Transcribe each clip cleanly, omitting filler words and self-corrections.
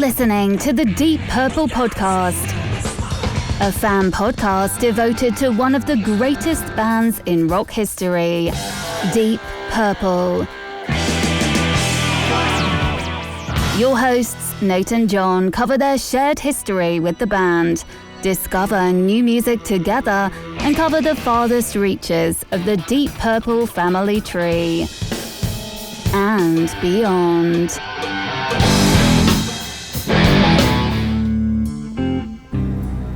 listening to the Deep Purple Podcast, a fan podcast devoted to one of the greatest bands in rock history, Deep Purple. Your hosts, Nate and John, cover their shared history with the band, discover new music together, and cover the farthest reaches of the Deep Purple family tree and beyond.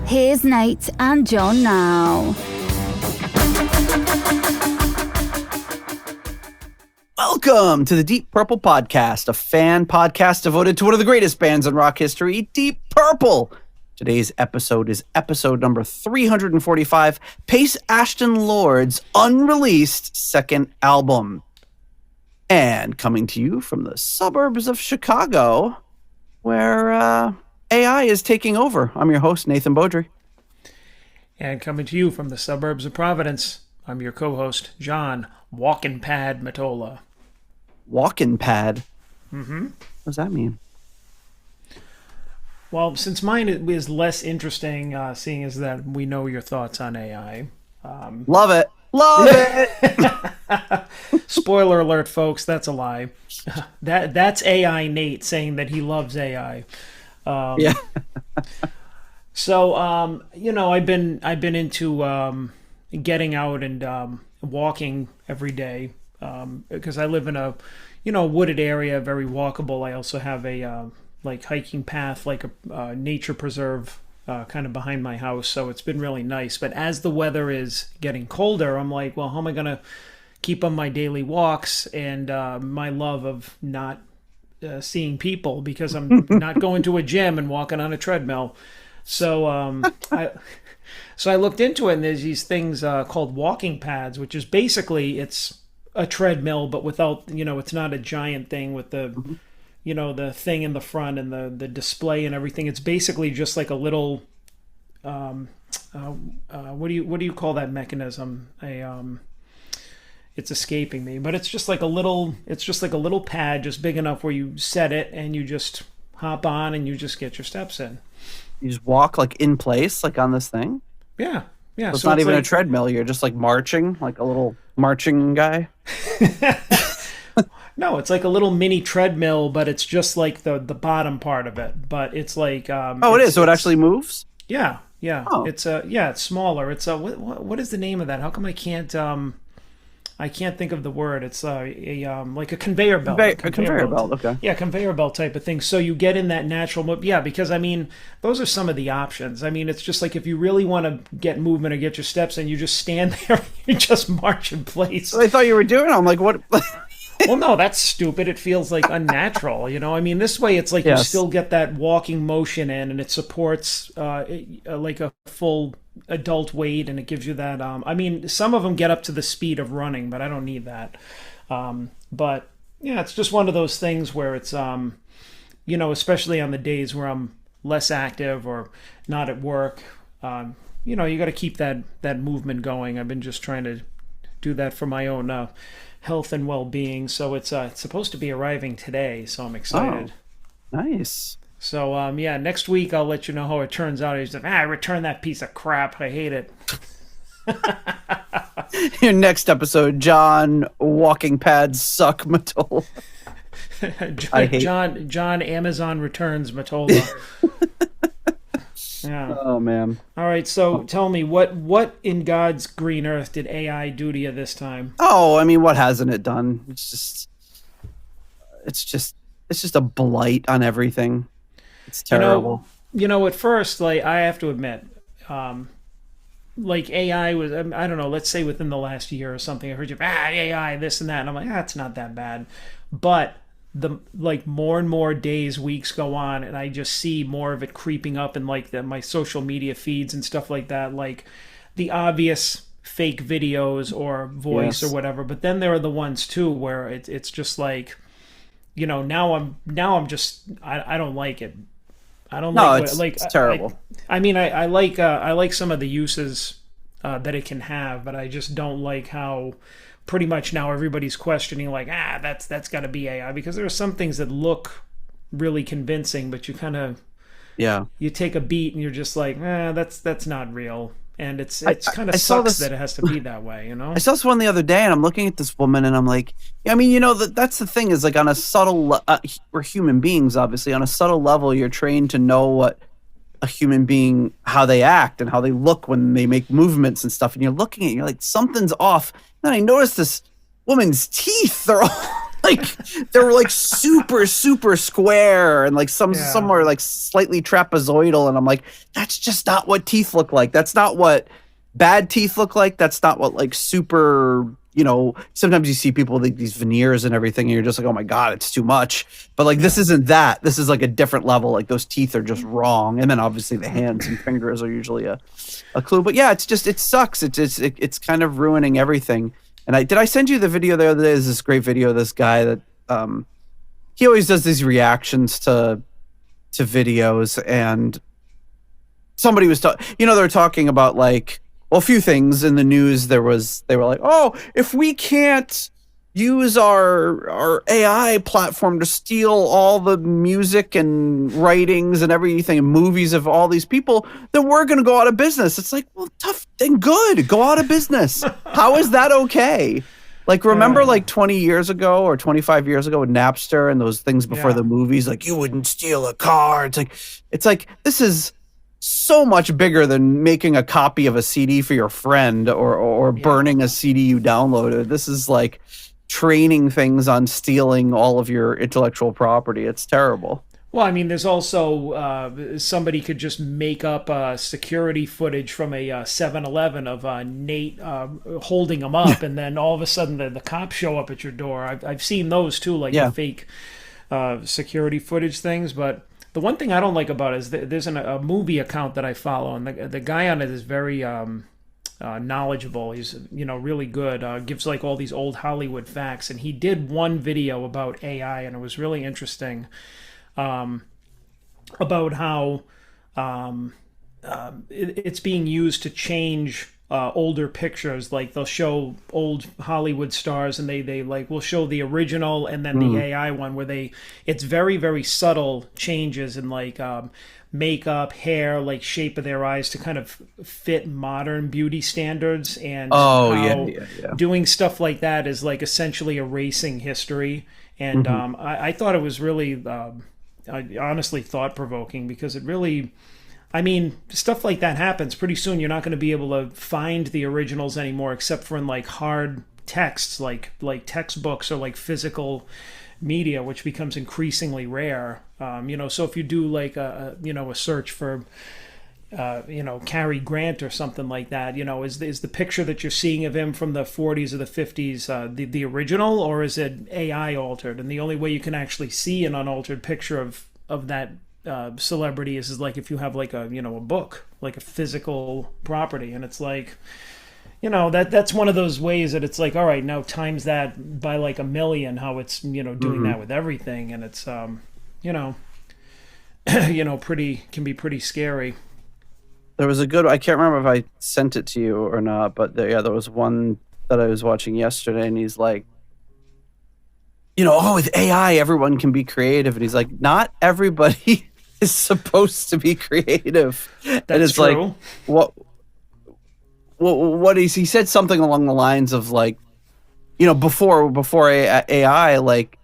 Here's Nate and John now. Welcome to the Deep Purple Podcast, a fan podcast devoted to one of the greatest bands in rock history, Deep Purple. Today's episode is episode number 345, Paice Ashton Lord's Unreleased second album. And coming to you from the suburbs of Chicago, where AI is taking over. I'm your host, Nathan Beaudry. And coming to you from the suburbs of Providence, I'm your co-host, John Walking Pad Matola. Walking Pad? Mm-hmm. What does that mean? Well, since mine is less interesting, seeing as that we know your thoughts on AI. Love it. Love it. Spoiler alert, folks, that's a lie. That's AI Nate saying that he loves AI. Yeah. So, I've been into getting out and walking every day because I live in a, wooded area, very walkable. I also have a hiking path, like a nature preserve kind of behind my house. So it's been really nice. But as the weather is getting colder, I'm like, well, how am I going to keep on my daily walks and my love of not seeing people because I'm not going to a gym and walking on a treadmill. So I looked into it, and there's these things called walking pads, which is basically it's a treadmill, but without, it's not a giant thing with the, the thing in the front and the display and everything. It's basically just like a little, what do you call that mechanism? It's escaping me, but it's just like a little pad, just big enough where you set it and you just hop on and you just get your steps in. You just walk like in place, like on this thing? Yeah. So it's not even like a treadmill. You're just like marching, like a little marching guy? No, it's like a little mini treadmill, but it's just like the bottom part of it. But it's like... it is? So it actually moves? Yeah. Oh. It's smaller. It's what is the name of that? How come I can't think of the word. It's like a conveyor belt. A conveyor belt, okay. Yeah, conveyor belt type of thing. So you get in that natural... Yeah, because, those are some of the options. It's just like if you really want to get movement or get your steps in, you just stand there, you just march in place. So I thought you were doing it. I'm like, what... Well, no, that's stupid. It feels like unnatural, this way it's like you still get that walking motion in, and it supports like a full adult weight, and it gives you that some of them get up to the speed of running, but I don't need that. But yeah, it's just one of those things where it's especially on the days where I'm less active or not at work, you got to keep that movement going. I've been just trying to do that for my own health and well-being. So it's supposed to be arriving today, so I'm excited. Oh, nice. So next week I'll let you know how it turns out. He's like, return that piece of crap. I hate it. Your next episode, John Walking Pads Suck Matola. John Amazon returns Matola. Yeah. Oh man. All right, so tell me, what in God's green earth did AI do to you this time? Oh, what hasn't it done? It's just a blight on everything. It's terrible. At first, like, I have to admit, like AI was, I don't know, let's say within the last year or something, I heard you, AI, this and that, and I'm like, it's not that bad. But more and more days, weeks go on, and I just see more of it creeping up in my social media feeds and stuff like that, like the obvious fake videos or voice or whatever. But then there are the ones too where it's just like, now I'm just I don't like it. I don't it's terrible. I like some of the uses that it can have, but I just don't like how pretty much now everybody's questioning, like, that's got to be AI, because there are some things that look really convincing, but you kind of you take a beat and you're just like, that's not real. And it's kind of sucks that it has to be that way, you know? I saw this one the other day, and I'm looking at this woman, and I'm like, I mean, you know, that's the thing is, like, on a subtle, we're human beings, obviously. On a subtle level, you're trained to know what a human being, how they act and how they look when they make movements and stuff. And you're looking at it, you're like, something's off. And then I noticed this woman's teeth. They're all they're like super, super square, and like some are like slightly trapezoidal. And I'm like, that's just not what teeth look like. That's not what bad teeth look like. That's not what like super, you know, sometimes you see people with these veneers and everything, and you're just like, oh my God, it's too much. But like, this isn't that. This is like a different level. Like those teeth are just wrong. And then obviously the hands and fingers are usually a clue. But yeah, it sucks. It's kind of ruining everything. And did I send you the video the other day? There's this great video of this guy that he always does these reactions to videos, and somebody was they're talking about like, well, a few things in the news. They were like, oh, if we can't use our AI platform to steal all the music and writings and everything and movies of all these people, then we're going to go out of business. It's like, well, tough and good. Go out of business. How is that okay? Like, remember like 20 years ago or 25 years ago with Napster and those things before the movies, like, you wouldn't steal a car. It's like this is so much bigger than making a copy of a CD for your friend or burning a CD you downloaded. This is like training things on stealing all of your intellectual property. It's terrible. Well, I mean, there's also somebody could just make up security footage from a 7-Eleven of Nate holding him up, and then all of a sudden the cops show up at your door. I've seen those too, like the fake security footage things. But the one thing I don't like about it is there's a movie account that I follow, and the guy on it is very knowledgeable. He's really good. Gives like all these old Hollywood facts, and he did one video about AI, and it was really interesting. About how it's being used to change older pictures. Like they'll show old Hollywood stars, and they like will show the original and then the AI one where it's very, very subtle changes in like makeup, hair, like shape of their eyes to kind of fit modern beauty standards. And doing stuff like that is like essentially erasing history. And I thought it was really honestly thought-provoking, because it really, I mean, stuff like that happens. Pretty soon you're not going to be able to find the originals anymore, except for in like hard texts, like textbooks or like physical media, which becomes increasingly rare. So if you do like a search for Cary Grant or something like that, is the picture that you're seeing of him from the 40s or the 50s the original, or is it AI altered? And the only way you can actually see an unaltered picture of that celebrity is like if you have like a book, like a physical property. And it's like, that's one of those ways that it's like, all right, now times that by like 1 million, how it's doing that with everything. And it's can be pretty scary. There was I can't remember if I sent it to you or not, but there was one that I was watching yesterday, and he's like, with AI, everyone can be creative. And he's like, not everybody is supposed to be creative. That's and it's true. Like, what he said something along the lines of like, before AI, like,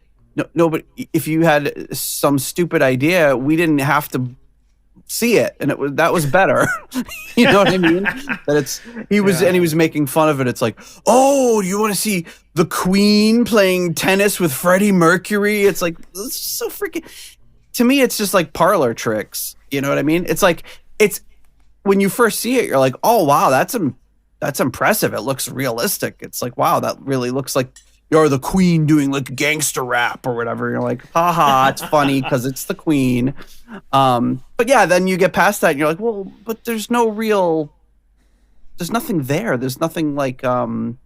nobody, if you had some stupid idea, we didn't have to see it, and that was better. You know what I mean? That he was making fun of it. It's like, oh, you want to see the Queen playing tennis with Freddie Mercury? It's like, it's so freaking. To me, it's just like parlor tricks. You know what I mean? It's like when you first see it, you're like, oh wow, that's impressive. It looks realistic. It's like, wow, that really looks like you're the Queen doing like gangster rap or whatever. You're like, haha, it's funny because it's the Queen. But yeah, then you get past that and you're like, well, but there's nothing there. There's nothing like long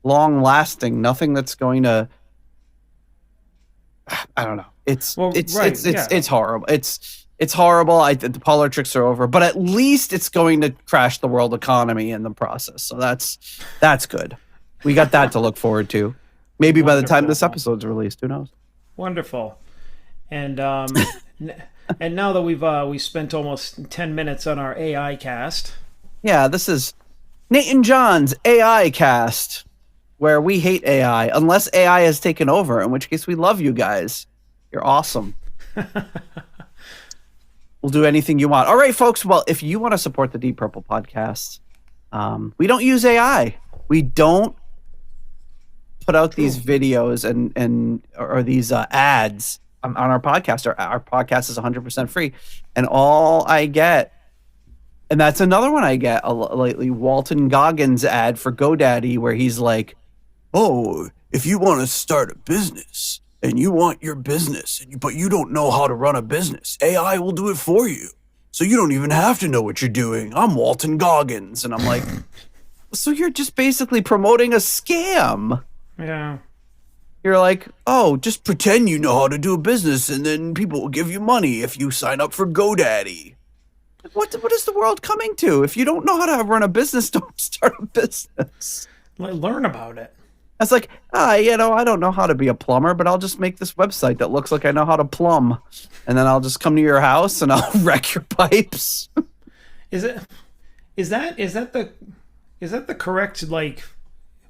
lasting, nothing that's going to, I don't know. It's horrible. It's horrible. The parlor tricks are over, but at least it's going to crash the world economy in the process. So that's good. We got that to look forward to. Maybe by the time this episode's released, who knows? Wonderful. And and now that we spent almost 10 minutes on our AI cast. Yeah, this is Nate and John's AI cast, where we hate AI unless AI has taken over, in which case we love you guys. You're awesome. We'll do anything you want. All right, folks. Well, if you want to support the Deep Purple podcast, we don't use AI. We don't put out these videos or these ads on our podcast. Our podcast is 100% free, and all I get, and that's another one I get lately, Walton Goggins ad for GoDaddy, where he's like, "Oh, if you want to start a business and you want your business, but you don't know how to run a business, AI will do it for you. So you don't even have to know what you're doing. I'm Walton Goggins." And I'm like, so you're just basically promoting a scam. Yeah. You're like, oh, just pretend you know how to do a business and then people will give you money if you sign up for GoDaddy. What is the world coming to? If you don't know how to run a business, don't start a business. Learn about it. It's like, I don't know how to be a plumber, but I'll just make this website that looks like I know how to plumb. And then I'll just come to your house and I'll wreck your pipes. Is that the correct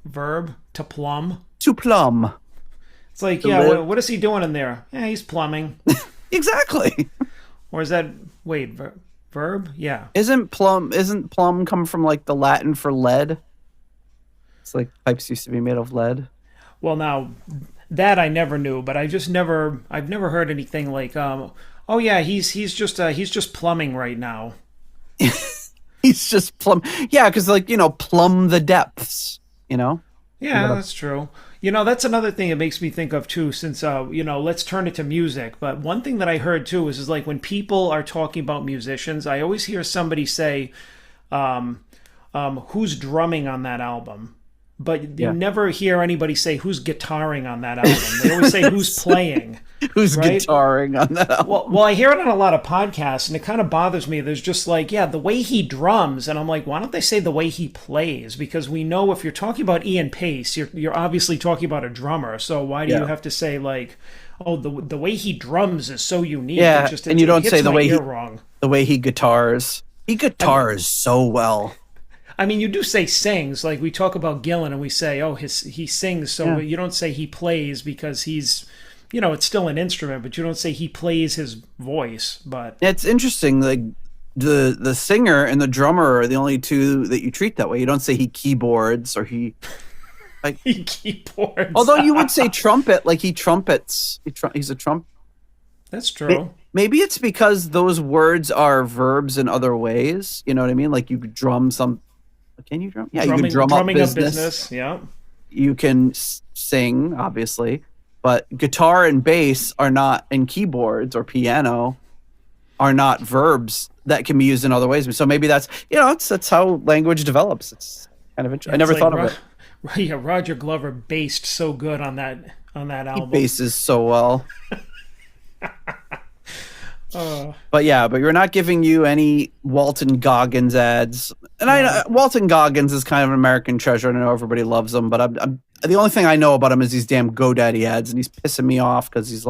verb, to plumb? To plumb. It's like, yeah, what is he doing in there? Yeah, he's plumbing. Exactly. Or is that verb? Yeah. Isn't plumb come from the Latin for lead? It's like pipes used to be made of lead. Well, now that I never knew, but I've never heard anything like, oh yeah, he's just plumbing right now. He's just plumb. Yeah, because plumb the depths. Yeah, that's true. That's another thing it makes me think of too, since, let's turn it to music. But one thing that I heard too is when people are talking about musicians, I always hear somebody say, who's drumming on that album? But you never hear anybody say who's guitaring on that album. They always say who's playing. Who's guitaring on that album? Well, I hear it on a lot of podcasts, and it kind of bothers me. There's just the way he drums, and I'm like, why don't they say the way he plays? Because we know if you're talking about Ian Paice, you're obviously talking about a drummer. So why do you have to say the way he drums is so unique? Yeah, and you don't say the way he guitars. He guitars so well. I mean, you do say sings. Like we talk about Gillan and we say, oh, he sings. So you don't say he plays because he's, it's still an instrument, but you don't say he plays his voice. But it's interesting. Like the singer and the drummer are the only two that you treat that way. You don't say he keyboards or he he keyboards. Although you would say trumpet, like he trumpets. He's a trump. That's true. Maybe it's because those words are verbs in other ways. You know what I mean? Like you could drum some. Can you drum? Yeah, you can drum up business. Yeah. You can sing, obviously, but guitar and bass are not, and keyboards or piano are not verbs that can be used in other ways. So maybe that's that's how language develops. It's kind of interesting. I never thought of it. Yeah, Roger Glover bassed so good on that album. He basses so well. But we're not giving you any Walton Goggins ads. And I know Walton Goggins is kind of an American treasure. I know everybody loves him, but I'm the only thing I know about him is these damn GoDaddy ads, and he's pissing me off because he's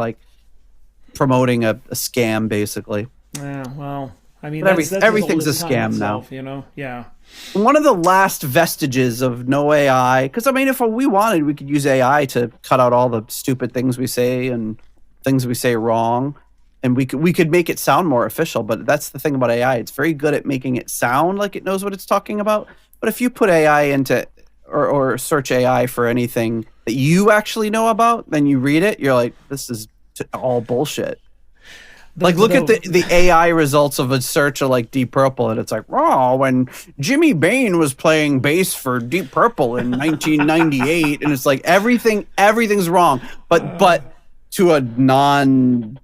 promoting a scam, basically. Yeah, well, I mean, everything's a scam itself, now. Yeah. One of the last vestiges of no AI, because if we wanted, we could use AI to cut out all the stupid things we say and things we say wrong. And we could make it sound more official, but that's the thing about AI. It's very good at making it sound like it knows what it's talking about. But if you put AI into or search AI for anything that you actually know about, then you read it, you're like, this is all bullshit. Look at the AI results of a search of Deep Purple, and it's like, oh, when Jimmy Bain was playing bass for Deep Purple in 1998, and it's like everything's wrong. But to a non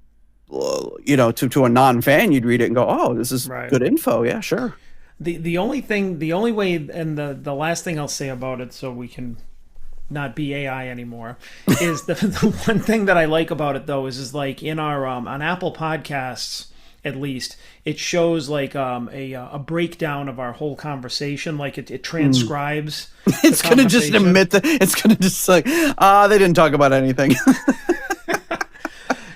to a non-fan, you'd read it and go, oh, this is good info. Yeah, sure. The only way, and the last thing I'll say about it, so we can not be AI anymore, is the one thing that I like about it though is in our on Apple Podcasts, at least, it shows a breakdown of our whole conversation. It transcribes. It's gonna just admit that it's gonna just they didn't talk about anything.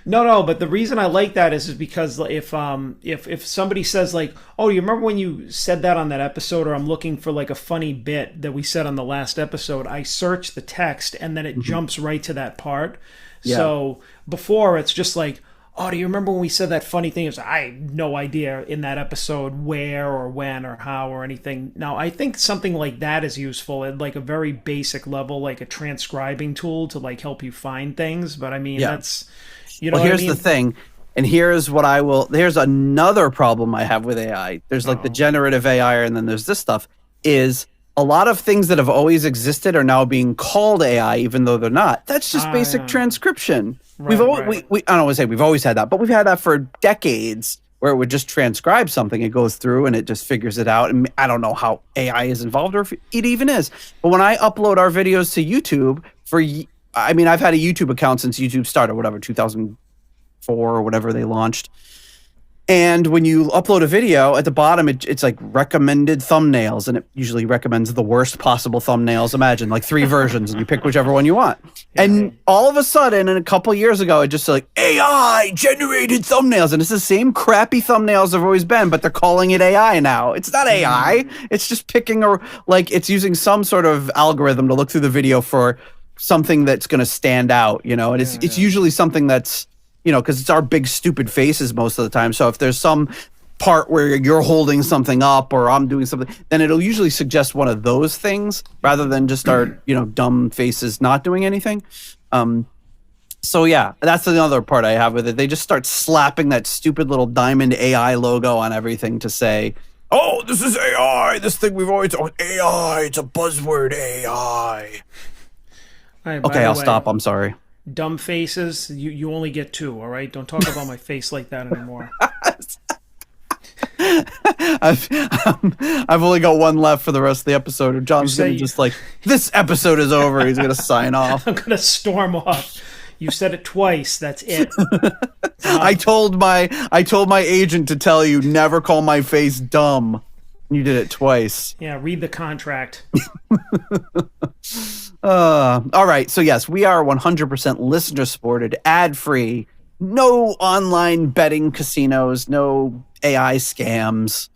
No, but the reason I like that is because if somebody says like, "Oh, you remember when you said that on that episode?" or I'm looking for like a funny bit that we said on the last episode, I search the text and then it jumps right to that part. Yeah. So before it's just like, "Oh, do you remember when we said that funny thing?" It's like, I have no idea in that episode where or when or how or anything. Now, I think something like that is useful at like a very basic level, like a transcribing tool to like help you find things. But I mean, that's, you know, well, here's what I mean? the thing. And here's another problem I have with AI. There's like the generative AI, and then there's this stuff, is a lot of things that have always existed are now being called AI, even though they're not. That's just basic transcription. Right, I don't want to say we've always had that, but we've had that for decades, where it would just transcribe something. It goes through and it just figures it out. And I don't know how AI is involved or if it even is. But when I upload our videos to YouTube I've had a YouTube account since YouTube started, whatever, 2004 or whatever they launched. And when you upload a video, at the bottom, it's like recommended thumbnails, and it usually recommends the worst possible thumbnails. Imagine like 3 versions, and you pick whichever one you want. And all of a sudden, and a couple years ago, it just like AI generated thumbnails, and it's the same crappy thumbnails they've always been, but they're calling it AI now. It's not AI. It's just picking it's using some sort of algorithm to look through the video for something that's going to stand out, you know. And it's usually something that's, you know, because it's our big stupid faces most of the time. So if there's some part where you're holding something up or I'm doing something, then it'll usually suggest one of those things rather than just our, you know, dumb faces not doing anything. So yeah, that's another part I have with it. They just start slapping that stupid little diamond AI logo on everything to say, "Oh, this is AI. This thing we've always AI. It's a buzzword, AI." Okay, I'll stop. I'm sorry. Dumb faces, you only get 2, all right? Don't talk about my face like that anymore. I've only got 1 left for the rest of the episode. John's going to just like, this episode is over. He's going to sign off. I'm going to storm off. You said it twice. That's it. I told my agent to tell you never call my face dumb. You did it twice. Yeah, read the contract. All right. So yes, we are 100% listener supported, ad free, no online betting casinos, no AI scams.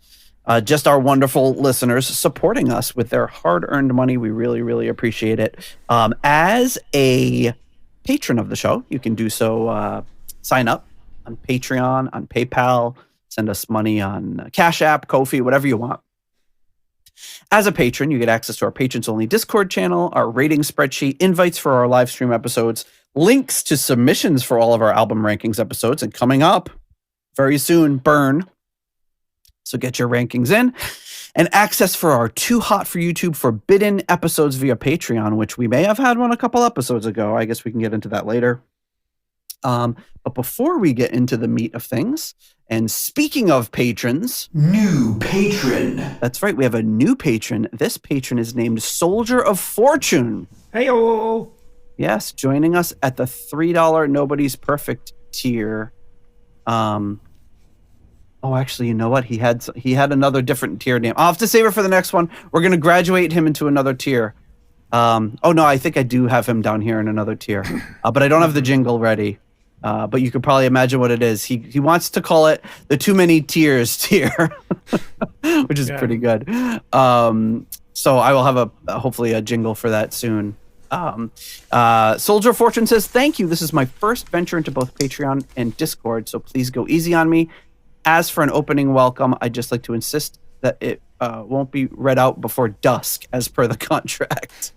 Just our wonderful listeners supporting us with their hard-earned money. We really, really appreciate it. As a patron of the show, you can do so. Sign up on Patreon, on PayPal, send us money on Cash App, Ko-fi, whatever you want. As a patron, you get access to our patrons-only Discord channel, our rating spreadsheet, invites for our live stream episodes, links to submissions for all of our album rankings episodes, and coming up very soon, Burn. So get your rankings in. And access for our Too Hot for YouTube forbidden episodes via Patreon, which we may have had one a couple episodes ago. I guess we can get into that later. But before we get into the meat of things, and speaking of patrons, new patron. That's right, we have a new patron. This patron is named Soldier of Fortune. Hey-o! Yes, joining us at the $3 Nobody's Perfect tier. Oh, actually, you know what? He had another different tier name. I'll have to save it for the next one. We're going to graduate him into another tier. Oh, no, I think I do have him down here in another tier. But I don't have the jingle ready. But you could probably imagine what it is. He wants to call it the Too Many Tiers tier, which is pretty good. So I will have hopefully a jingle for that soon. Soldier of Fortune says, "Thank you. This is my first venture into both Patreon and Discord, so please go easy on me. As for an opening welcome, I'd just like to insist that it won't be read out before dusk as per the contract."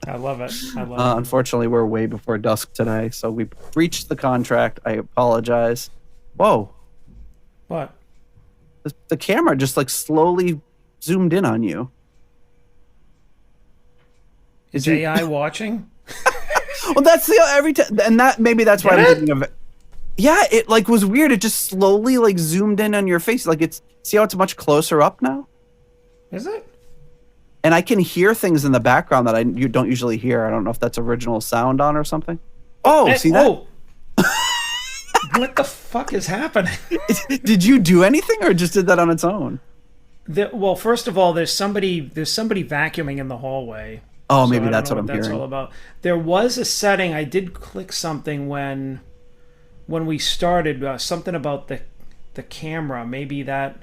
I love it. Unfortunately, we're way before dusk today, so we breached the contract. I apologize. Whoa. What? The camera just like slowly zoomed in on you. Is AI watching? Well, that's every time, and that's why I'm thinking of it. Yeah, it like was weird. It just slowly like zoomed in on your face. Like see how it's much closer up now? Is it? And I can hear things in the background that you don't usually hear. I don't know if that's original sound on or something. Oh, see that? Oh. What the fuck is happening? Did you do anything or just did that on its own? Well, first of all, there's somebody vacuuming in the hallway. Oh, maybe that's what I'm hearing. That's all about. There was a setting. I did click something when when we started, something about the camera. Maybe that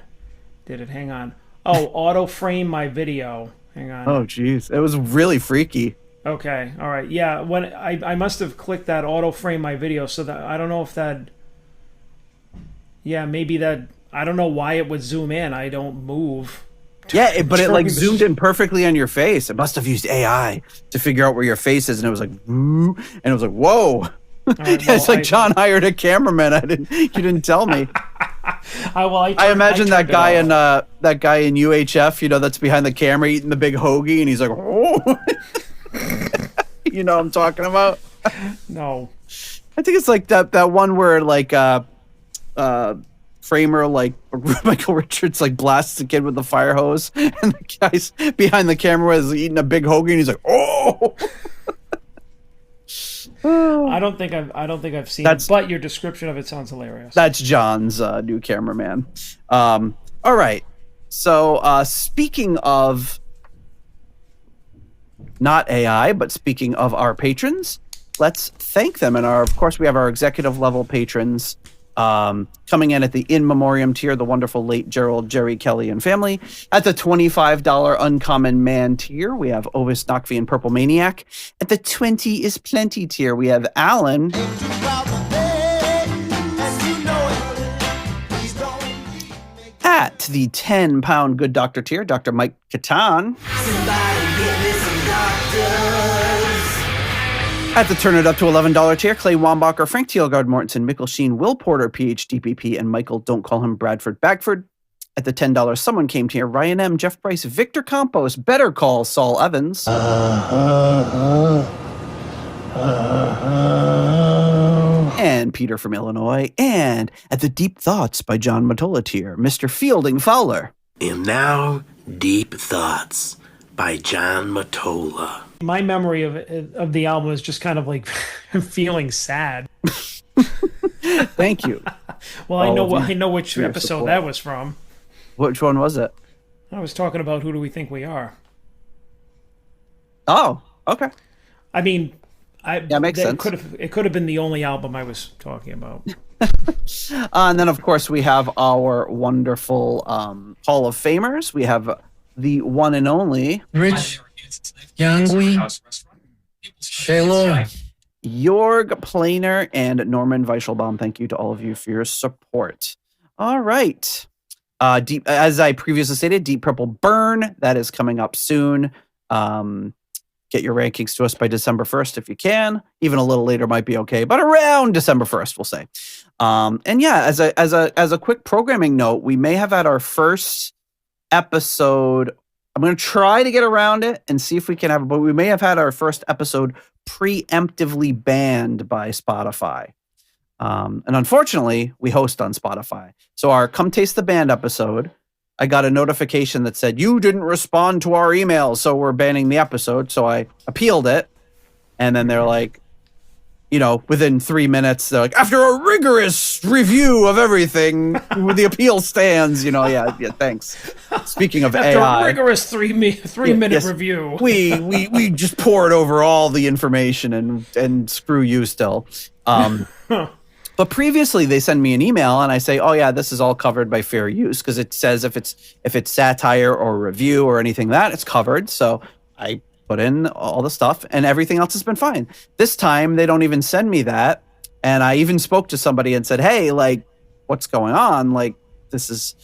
did it. Hang on. Oh, auto frame my video. Hang on. Oh, geez. It was really freaky. Okay. All right. Yeah. When I must have clicked that auto frame my video, so that I don't know if that. Yeah, maybe that. I don't know why it would zoom in. I don't move. Yeah, but it like zoomed in perfectly on your face. It must have used AI to figure out where your face is, and it was like, and it was like, whoa. Right, Yeah, it's like John hired a cameraman. You didn't tell me. I imagine that guy in UHF, you know, that's behind the camera eating the big hoagie, and he's like, oh. You know what I'm talking about? No. I think it's like that one where like Framer, like Michael Richards, like blasts a kid with the fire hose, and the guy's behind the camera is eating a big hoagie, and he's like, "Oh!" I don't think I've seen it, but your description of it sounds hilarious. That's John's new cameraman. All right, so speaking of not AI, but speaking of our patrons, let's thank them. And of course, we have our executive level patrons. Coming in at the in memoriam tier, the wonderful late Gerald, Jerry, Kelly, and family. At the $25 uncommon man tier, we have Ovis Knockvi and Purple Maniac. At the 20 is plenty tier, we have Alan. At the 10-pound good doctor tier, Dr. Mike Catan. At the turn it up to $11 tier, Clay Wambacher, Frank Thielgard Mortensen, Mikkel Sheen, Will Porter, PhD PP, and Michael, don't call him Bradford Bagford. At the $10 someone came tier, Ryan M, Jeff Price, Victor Campos, Better Call Saul Evans. And Peter from Illinois. And at the Deep Thoughts by John Matola tier, Mr. Fielding Fowler. And now, Deep Thoughts by John Matola. My memory of the album is just kind of like feeling sad. Thank you. Well, I know which episode that was from. Which one was it? I was talking about Who Do We Think We Are? Oh, okay. I mean, makes sense. It could have been the only album I was talking about. And then, of course, we have our wonderful Hall of Famers. We have the one and only Rich Youngly, Shaylo, Jorg Planer, and Norman Weichelbaum. Thank you to all of you for your support. All right. As I previously stated, Deep Purple Burn, that is coming up soon. Get your rankings to us by December 1st if you can. Even a little later might be okay, but around December 1st, we'll say. And yeah, as a quick programming note, we may have had our first episode. I'm going to try to get around it and see if we can have it, but we may have had our first episode preemptively banned by Spotify. And unfortunately, we host on Spotify. So our Come Taste the Band episode, I got a notification that said, you didn't respond to our email, so we're banning the episode. So I appealed it. And then they're like, you know, within 3 minutes, they're like, after a rigorous review of everything, the appeal stands. You know, yeah, thanks. Speaking of after AI, a rigorous three minute review, we just poured over all the information and screw you still. But previously, they send me an email and I say, oh yeah, this is all covered by fair use, because it says if it's satire or review or anything that it's covered. So I put in all the stuff and everything else has been fine. This time they don't even send me that. And I even spoke to somebody and said, hey, like, what's going on? Like, this is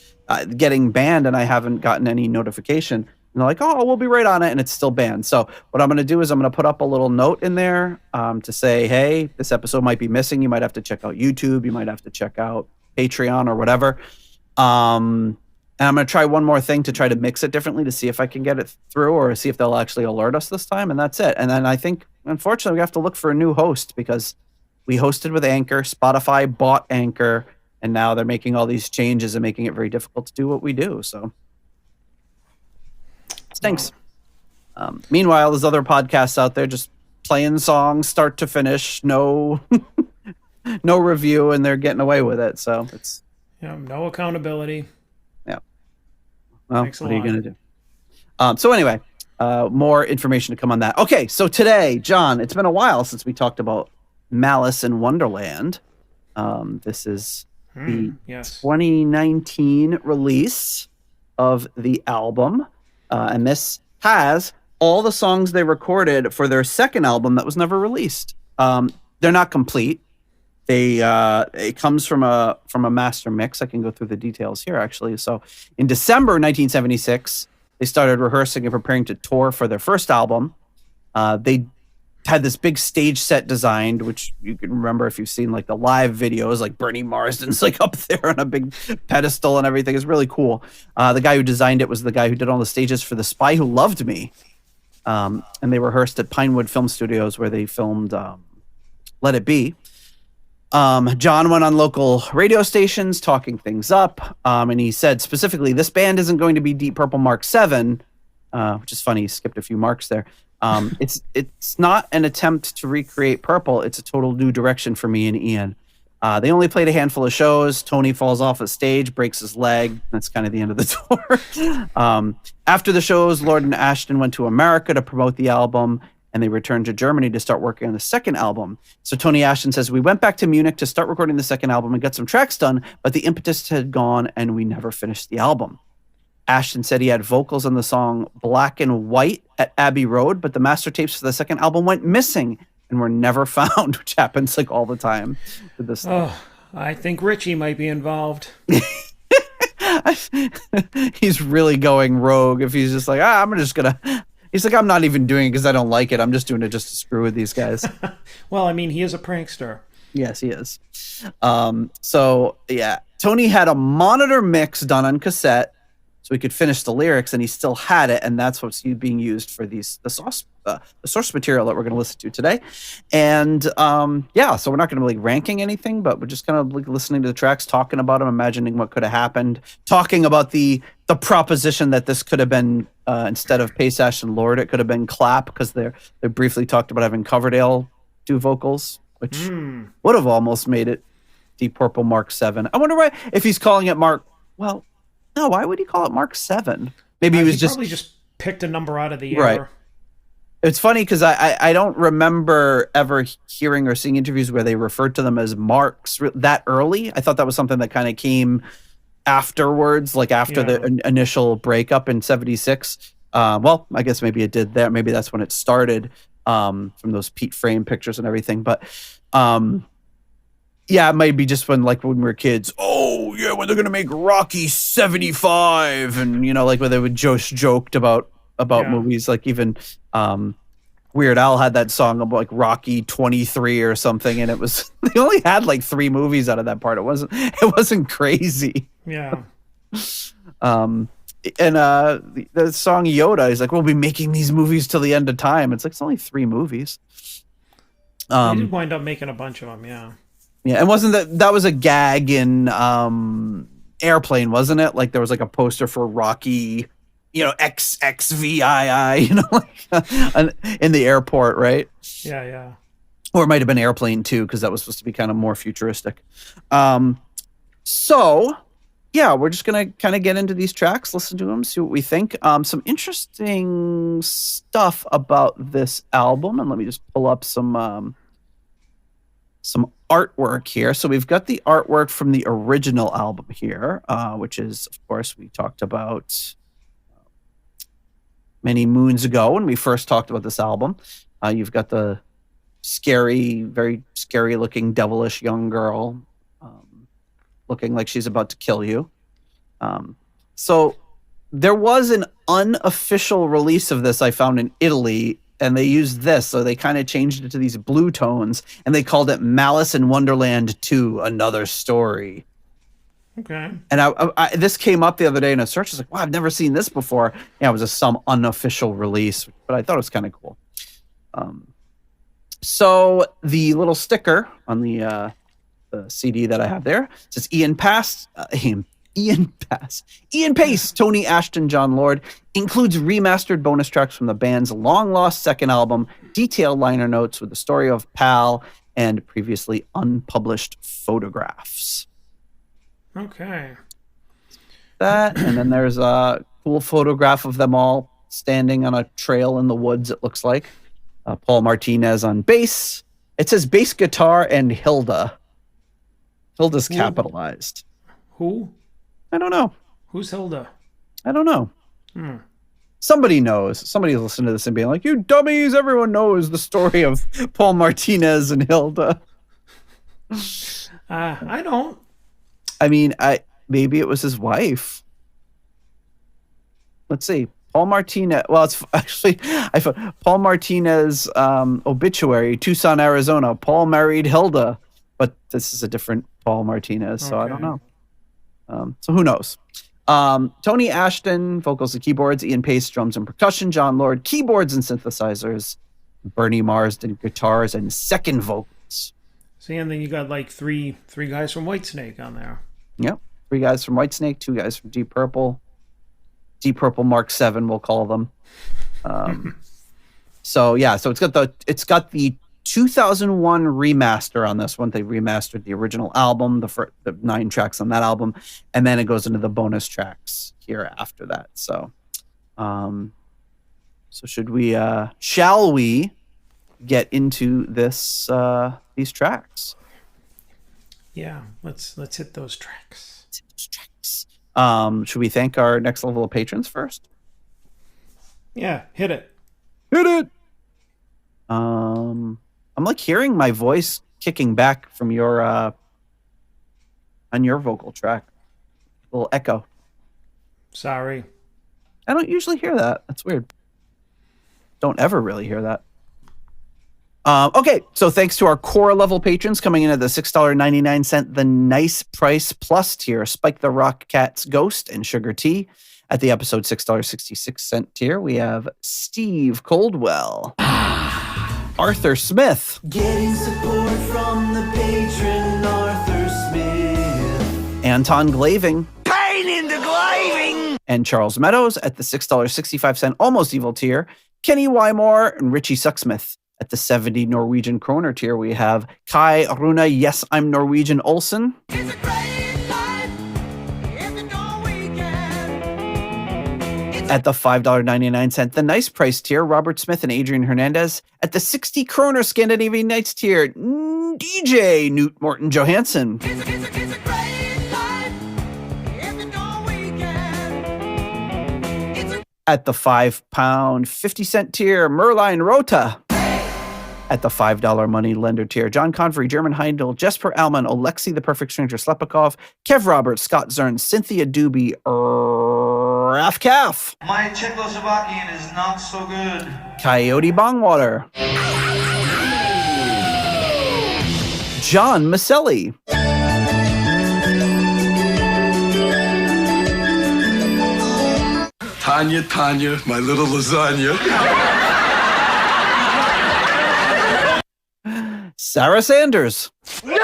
getting banned and I haven't gotten any notification. And they're like, oh, we'll be right on it. And it's still banned. So what I'm going to do is I'm going to put up a little note in there to say, hey, this episode might be missing. You might have to check out YouTube. You might have to check out Patreon or whatever. And I'm going to try one more thing to try to mix it differently to see if I can get it through or see if they'll actually alert us this time. And that's it. And then I think, unfortunately, we have to look for a new host because we hosted with Anchor. Spotify bought Anchor, and now they're making all these changes and making it very difficult to do what we do. So stinks. Meanwhile, there's other podcasts out there just playing songs start to finish, no no review, and they're getting away with it. So it's no accountability. Well, what are you going to do? So anyway, more information to come on that. Okay, so today, John, it's been a while since we talked about Malice in Wonderland. This is the Yes. 2019 release of the album. And this has all the songs they recorded for their second album that was never released. They're not complete. It comes from a master mix. I can go through the details here, actually. So in December 1976, they started rehearsing and preparing to tour for their first album. They had this big stage set designed, which you can remember if you've seen like the live videos, like Bernie Marsden's like up there on a big pedestal and everything. It's really cool. The guy who designed it was the guy who did all the stages for The Spy Who Loved Me. And they rehearsed at Pinewood Film Studios where they filmed Let It Be. John went on local radio stations talking things up. And he said specifically, this band isn't going to be Deep Purple Mark 7, which is funny. He skipped a few marks there. It's not an attempt to recreate Purple. It's a total new direction for me and Ian. They only played a handful of shows. Tony falls off the stage, breaks his leg. That's kind of the end of the tour. After the shows, Lord and Ashton went to America to promote the album, and they returned to Germany to start working on the second album. So Tony Ashton says, we went back to Munich to start recording the second album and got some tracks done, but the impetus had gone and we never finished the album. Ashton said he had vocals on the song Black and White at Abbey Road, but the master tapes for the second album went missing and were never found, which happens like all the time with this. Oh, I think Richie might be involved. He's really going rogue if he's just like, he's like, I'm not even doing it because I don't like it. I'm just doing it just to screw with these guys. Well, I mean, he is a prankster. Yes, he is. So, yeah, Tony had a monitor mix done on cassette so he could finish the lyrics, and he still had it, and that's what's being used for the source material that we're going to listen to today. And so we're not going to be like ranking anything, but we're just kind of like listening to the tracks, talking about them, imagining what could have happened, talking about the proposition that this could have been instead of Paice, Ashton, Lord, it could have been Clap, because they briefly talked about having Coverdale do vocals, which would have almost made it Deep Purple Mark 7. I wonder why, if he's calling it Mark, well, no, why would he call it Mark 7? Maybe he was probably just picked a number out of the air. Right. It's funny because I don't remember ever hearing or seeing interviews where they referred to them as marks that early. I thought that was something that kind of came afterwards, like after the initial breakup in 76. Well, I guess maybe it did there. Maybe that's when it started from those Pete Frame pictures and everything. But yeah, it might be just when we were kids. Oh, yeah, when they're going to make Rocky 75. And, like when they would joked about movies. Like even Weird Al had that song about like Rocky 23 or something. And it was, they only had like 3 movies out of that part. It wasn't crazy. Yeah. And the song Yoda is like, we'll be making these movies till the end of time. It's like, it's only 3 movies. They did wind up making a bunch of them, yeah. Yeah, and wasn't that was a gag in Airplane, wasn't it? Like there was like a poster for Rocky, XXVII, in the airport, right? Yeah. Or it might have been Airplane too, because that was supposed to be kind of more futuristic. So yeah, we're just gonna kind of get into these tracks, listen to them, see what we think. Some interesting stuff about this album, and let me just pull up some artwork here. So we've got the artwork from the original album here, which is, of course, we talked about many moons ago when we first talked about this album. You've got the scary, very scary looking devilish young girl looking like she's about to kill you. So there was an unofficial release of this I found in Italy, and they used this, so they kind of changed it to these blue tones, and they called it Malice in Wonderland 2, Another Story. Okay. And I this came up the other day in a search. I was like, wow, I've never seen this before. Yeah, it was some unofficial release, but I thought it was kind of cool. So the little sticker on the CD that I have there says Ian Paice, Tony Ashton, John Lord, includes remastered bonus tracks from the band's long-lost second album, detailed liner notes with the story of Pal, and previously unpublished photographs. Okay. That, and then there's a cool photograph of them all standing on a trail in the woods, it looks like. Paul Martinez on bass. It says bass guitar and Hilda. Hilda's capitalized. Who? I don't know. Who's Hilda? I don't know. Somebody knows. Somebody's listening to this and being like, you dummies, everyone knows the story of Paul Martinez and Hilda. I don't. I mean, maybe it was his wife. Let's see. Paul Martinez. Well, it's actually, I found Paul Martinez obituary, Tucson, Arizona. Paul married Hilda, but this is a different Paul Martinez, so I don't know. So who knows? Tony Ashton, vocals and keyboards. Ian Paice, drums and percussion. John Lord, keyboards and synthesizers. Bernie Marsden, guitars and second vocals. See, and then you got like three guys from Whitesnake on there. Yep, 3 guys from Whitesnake, 2 guys from Deep Purple. Deep Purple Mark 7, we'll call them. So it's got the 2001 remaster on this one. They remastered the original album, the 9 tracks on that album, and then it goes into the bonus tracks here after that. So, shall we get into this these tracks? Yeah, let's hit those tracks. Should we thank our next level of patrons first? Yeah, hit it. I'm like hearing my voice kicking back from your on your vocal track. A little echo. Sorry. I don't usually hear that. That's weird. Don't ever really hear that. Okay, so thanks to our core level patrons coming in at the $6.99, the Nice Price Plus tier, Spike the Rock Cat's Ghost and Sugar Tea. At the episode $6.66 tier, we have Steve Coldwell, Arthur Smith, Getting support from the patron Arthur Smith, Anton Glaving, Pain in the Glaving, and Charles Meadows. At the $6.65 Almost Evil tier, Kenny Wymore and Richie Sucksmith. At the 70 Norwegian kroner tier, we have Kai Runa, Yes, I'm Norwegian Olsen. At the $5.99, the Nice Price tier, Robert Smith and Adrian Hernandez. At the 60 kroner Scandinavian Nights tier, DJ Newt Morton Johansson. At the £5 50 tier, Merline Rota. At the $5 money lender tier, John Convery, German Heindel, Jesper Alman, Alexi the Perfect Stranger Slepikov, Kev Roberts, Scott Zern, Cynthia Doobie, Raf Calf. My Czechoslovakian is not so good. Coyote Bongwater. John Maselli. Tanya, my little lasagna. Sarah Sanders. No,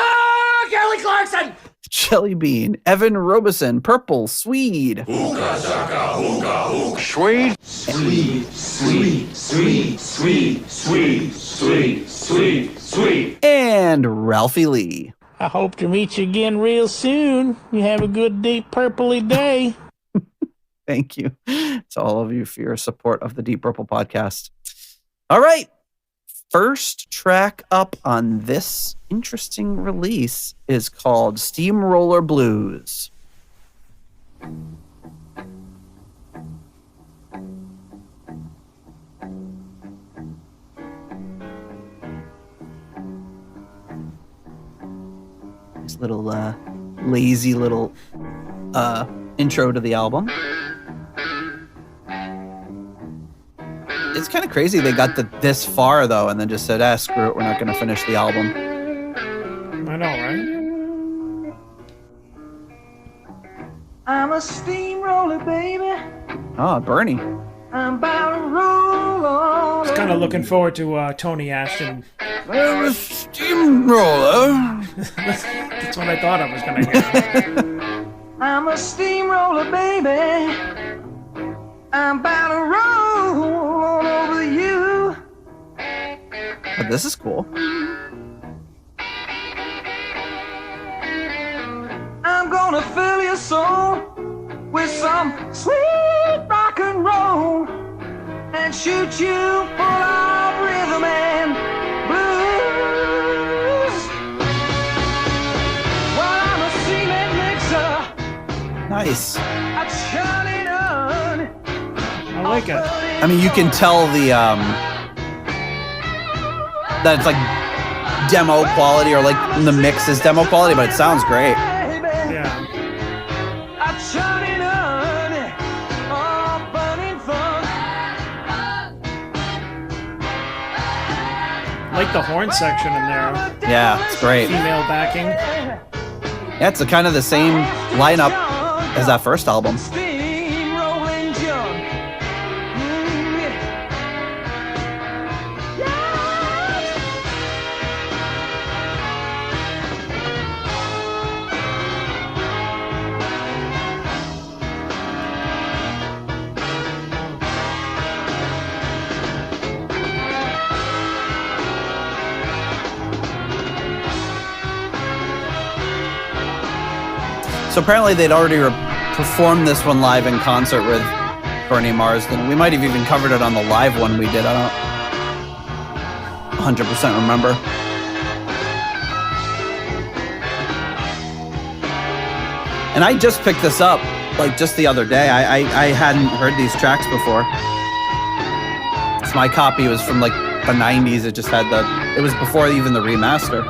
Kelly Clarkson! Jelly Bean. Evan Robeson. Purple Swede. Hookah shaka, hookah, hookah. Sweet. Sweet. And Ralphie Lee. I hope to meet you again real soon. You have a good deep purpley day. Thank you to all of you for your support of the Deep Purple podcast. All right. First track up on this interesting release is called Steamroller Blues. This little lazy little intro to the album. It's kind of crazy they got this far, though, and then just said, screw it, we're not going to finish the album. I know, right? I'm a steamroller, baby. Oh, Bernie. I'm about to roll on. I was kind of looking forward to Tony Ashton. I'm a steamroller. That's what I thought I was going to hear. I'm a steamroller, baby. I'm about to roll on over you. But this is cool. I'm gonna fill your soul with some sweet rock and roll and shoot you full of rhythm and blues. While Nice. I like it. I mean, you can tell that it's like demo quality, or like the mix is demo quality, but it sounds great. Yeah. I like the horn section in there. Yeah, it's great. Female backing. Yeah, it's kind of the same lineup as that first album. So apparently they'd already performed this one live in concert with Bernie Marsden. We might have even covered it on the live one we did. I don't 100% remember. And I just picked this up like just the other day. I hadn't heard these tracks before. So my copy was from like the 90s. It just had it was before even the remaster.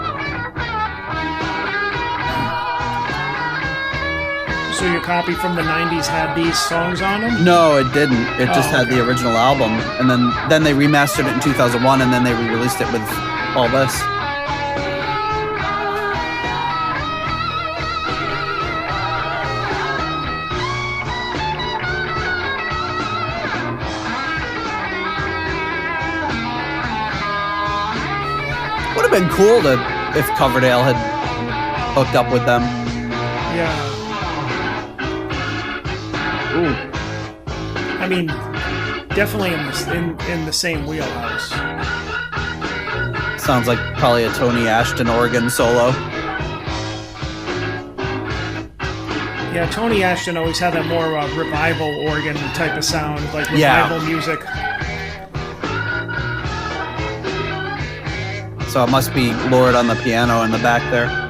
So your copy from the 90s had these songs on them? No, it didn't. It just had the original album. And then they remastered it in 2001, and then they re-released it with all this. Would have been cool if Coverdale had hooked up with them. Yeah. Ooh. I mean, definitely in the same wheelhouse. Sounds like probably a Tony Ashton organ solo. Yeah, Tony Ashton always had that more revival organ type of sound, like revival music. So it must be Lord on the piano in the back there.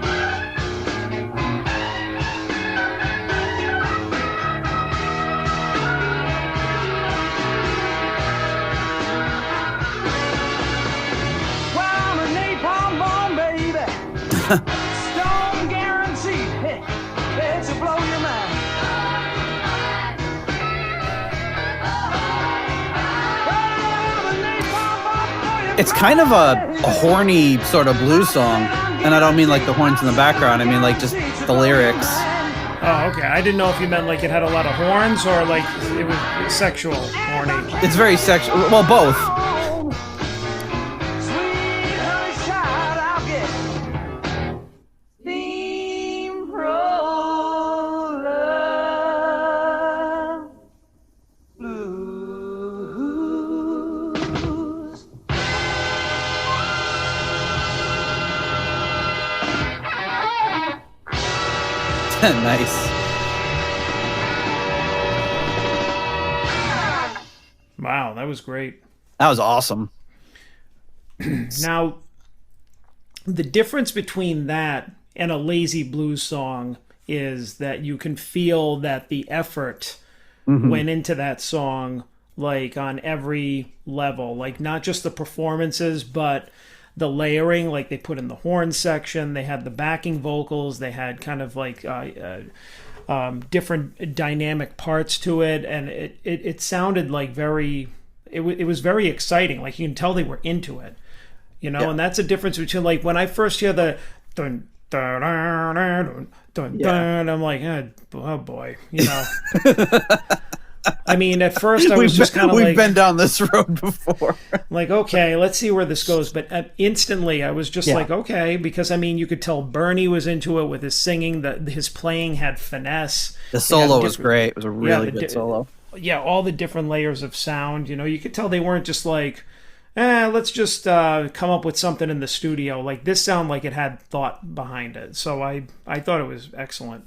Stone guarantee, it'll blow your mind. It's kind of a horny sort of blues song, and I don't mean like the horns in the background. I mean like just the lyrics. Oh, okay. I didn't know if you meant like it had a lot of horns or like it was sexual horny. It's very sexual. Well, both. Nice. Wow, that was great. That was awesome. Now, the difference between that and a lazy blues song is that you can feel that the effort went into that song, like on every level, like not just the performances, but the layering. Like they put in the horn section, they had the backing vocals, they had kind of like different dynamic parts to it, and it sounded like it was very exciting. Like you can tell they were into it, you know. Yeah. And that's a difference between like when I first hear the dun dun dun dun dun dun, I'm like, oh boy, you know. I mean, at first I was just kind of like... We've been down this road before. Like, okay, let's see where this goes. But instantly I was just like, okay, because, I mean, you could tell Bernie was into it with his singing. His playing had finesse. The solo was great. It was a really good solo. Yeah, all the different layers of sound. You know, you could tell they weren't just like, let's just come up with something in the studio. Like, this sounded like it had thought behind it. So I thought it was excellent.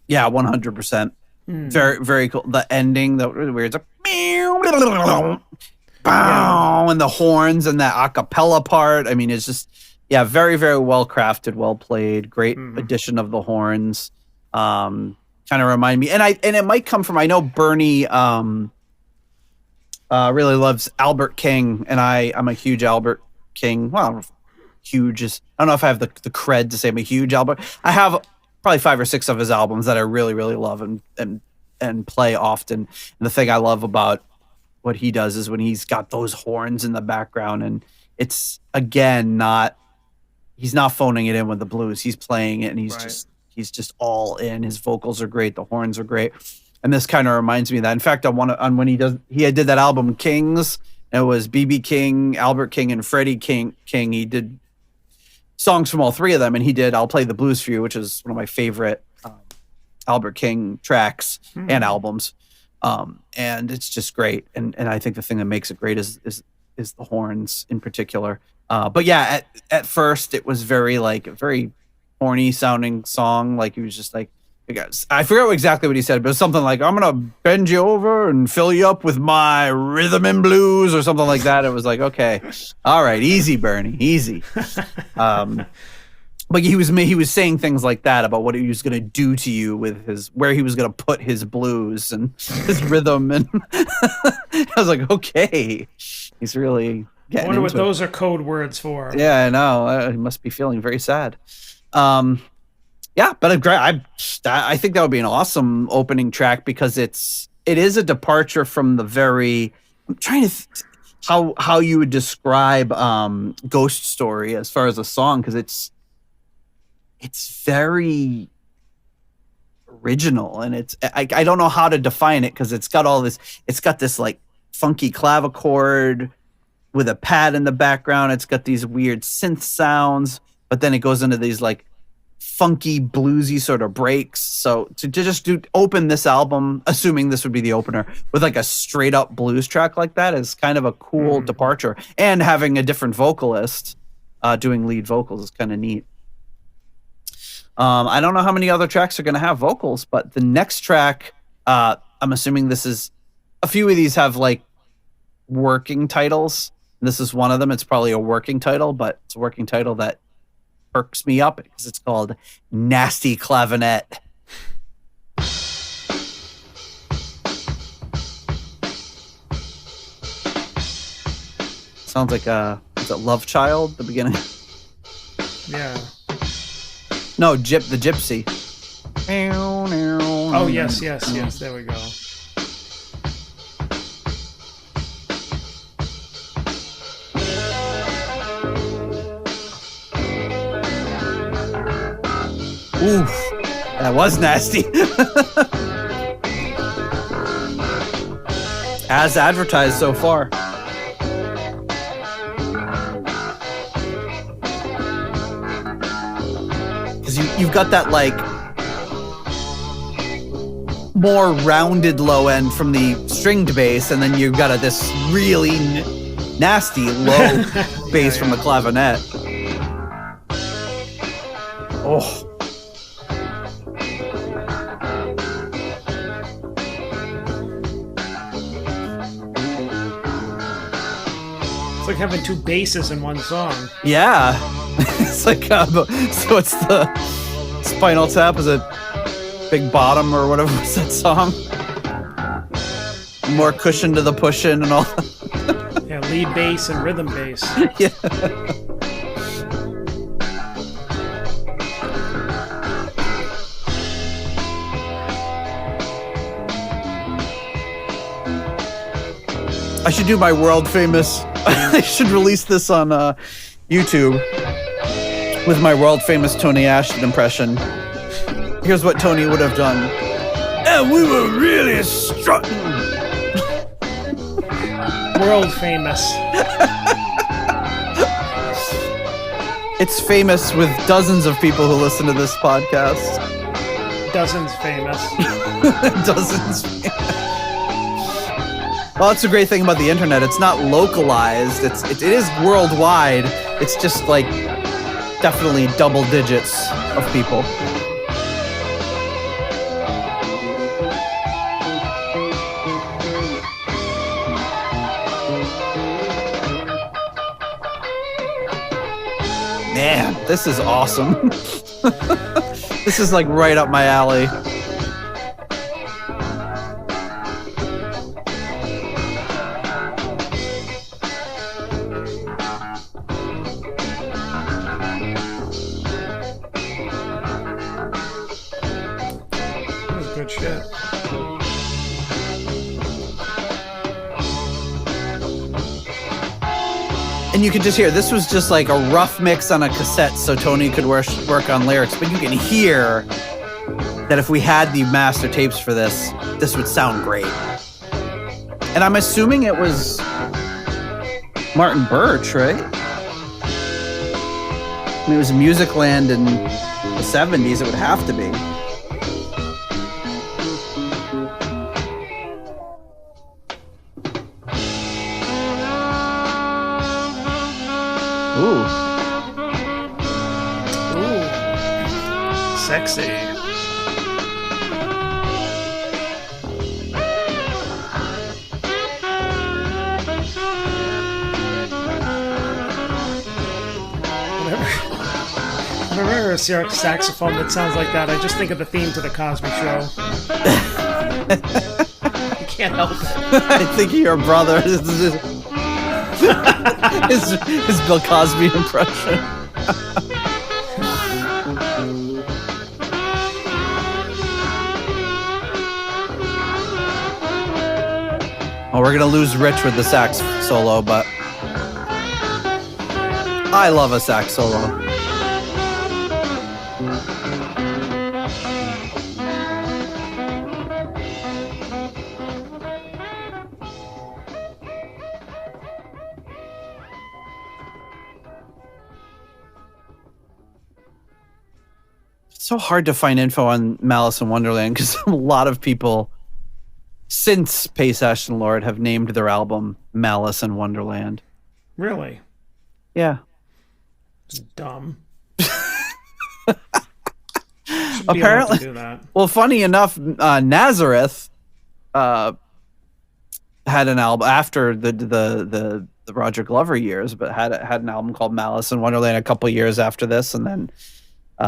Yeah, 100%. Very, very cool. The ending, the weird, it's like, and the horns and that a cappella part. I mean, it's just, very, very well crafted, well played. Great addition of the horns. kind of remind me, and it might come from, I know Bernie really loves Albert King, and I'm a huge Albert King. Well, huge is, I don't know if I have the cred to say I'm a huge Albert. I have probably 5 or 6 of his albums that I really, really love and play often. And the thing I love about what he does is when he's got those horns in the background, and it's, again, he's not phoning it in with the blues. He's playing it, and he's just all in. His vocals are great. The horns are great. And this kind of reminds me of that. In fact, when he did that album Kings, it was B.B. King, Albert King, and Freddie King. He did songs from all 3 of them, and he did I'll Play the Blues for You, which is one of my favorite Albert King tracks and albums. And it's just great. And I think the thing that makes it great is the horns in particular. But yeah, at first it was very horny sounding song. Like he was just like, I forget exactly what he said, but it was something like, I'm going to bend you over and fill you up with my rhythm and blues or something like that. It was like, okay, all right, easy, Bernie, easy. But he was saying things like that about what he was going to do to you with where he was going to put his blues and his rhythm. And I was like, okay, he's really getting I wonder what into those are code words for. Yeah, I know. He must be feeling very sad. Yeah, but I think that would be an awesome opening track because it is a departure from the very. I'm trying to how you would describe Ghost Story as far as a song, because it's very original, and I don't know how to define it because it's got this like funky clavichord with a pad in the background. It's got these weird synth sounds, but then it goes into these like funky bluesy sort of breaks. So to just open this album, assuming this would be the opener, with like a straight up blues track like that is kind of a cool departure. And having a different vocalist doing lead vocals is kind of neat. I don't know how many other tracks are going to have vocals, but the next track, I'm assuming this is, a few of these have like working titles. This is one of them. It's probably a working title, but it's a working title that perks me up because it's called Nasty Clavinet. Sounds like is it Love Child, the beginning? Yeah. No, the Gypsy. Oh, yes, there we go. Oof, that was nasty. As advertised so far. Because you've got that like more rounded low end from the stringed bass, and then you've got this really nasty low bass from the clavinet. Oh. It's like having 2 basses in one song. Yeah. It's like, so it's the Spinal Tap, is it Big Bottom or whatever was that song? More cushion to the pushin' and all that. Yeah, lead bass and rhythm bass. Yeah. I should do my world famous. I should release this on YouTube with my world famous Tony Ashton impression. Here's what Tony would have done. And we were really strutting. World famous. It's famous with dozens of people who listen to this podcast. Dozens famous. Dozens famous. Well, that's the great thing about the internet. It's not localized. It is worldwide. It's just like definitely double digits of people. Man, this is awesome. This is like right up my alley. And you could just hear, this was just like a rough mix on a cassette so Tony could work on lyrics. But you can hear that if we had the master tapes for this would sound great. And I'm assuming it was Martin Birch, right? I mean, it was Musicland in the 70s. It would have to be. Ooh. Ooh. Sexy. Whenever I hear a saxophone that sounds like that, I just think of the theme to The Cosby Show. You can't help it. I think of your brother. His Bill Cosby impression. Oh, we're gonna lose Rich with the sax solo, but I love a sax solo. So hard to find info on Malice in Wonderland because a lot of people since Paice, Ashton, Lord have named their album Malice in Wonderland. Really? Yeah. It's dumb. Apparently. Do that. Well, funny enough, Nazareth had an album after the Roger Glover years, but had an album called Malice in Wonderland a couple years after this, and then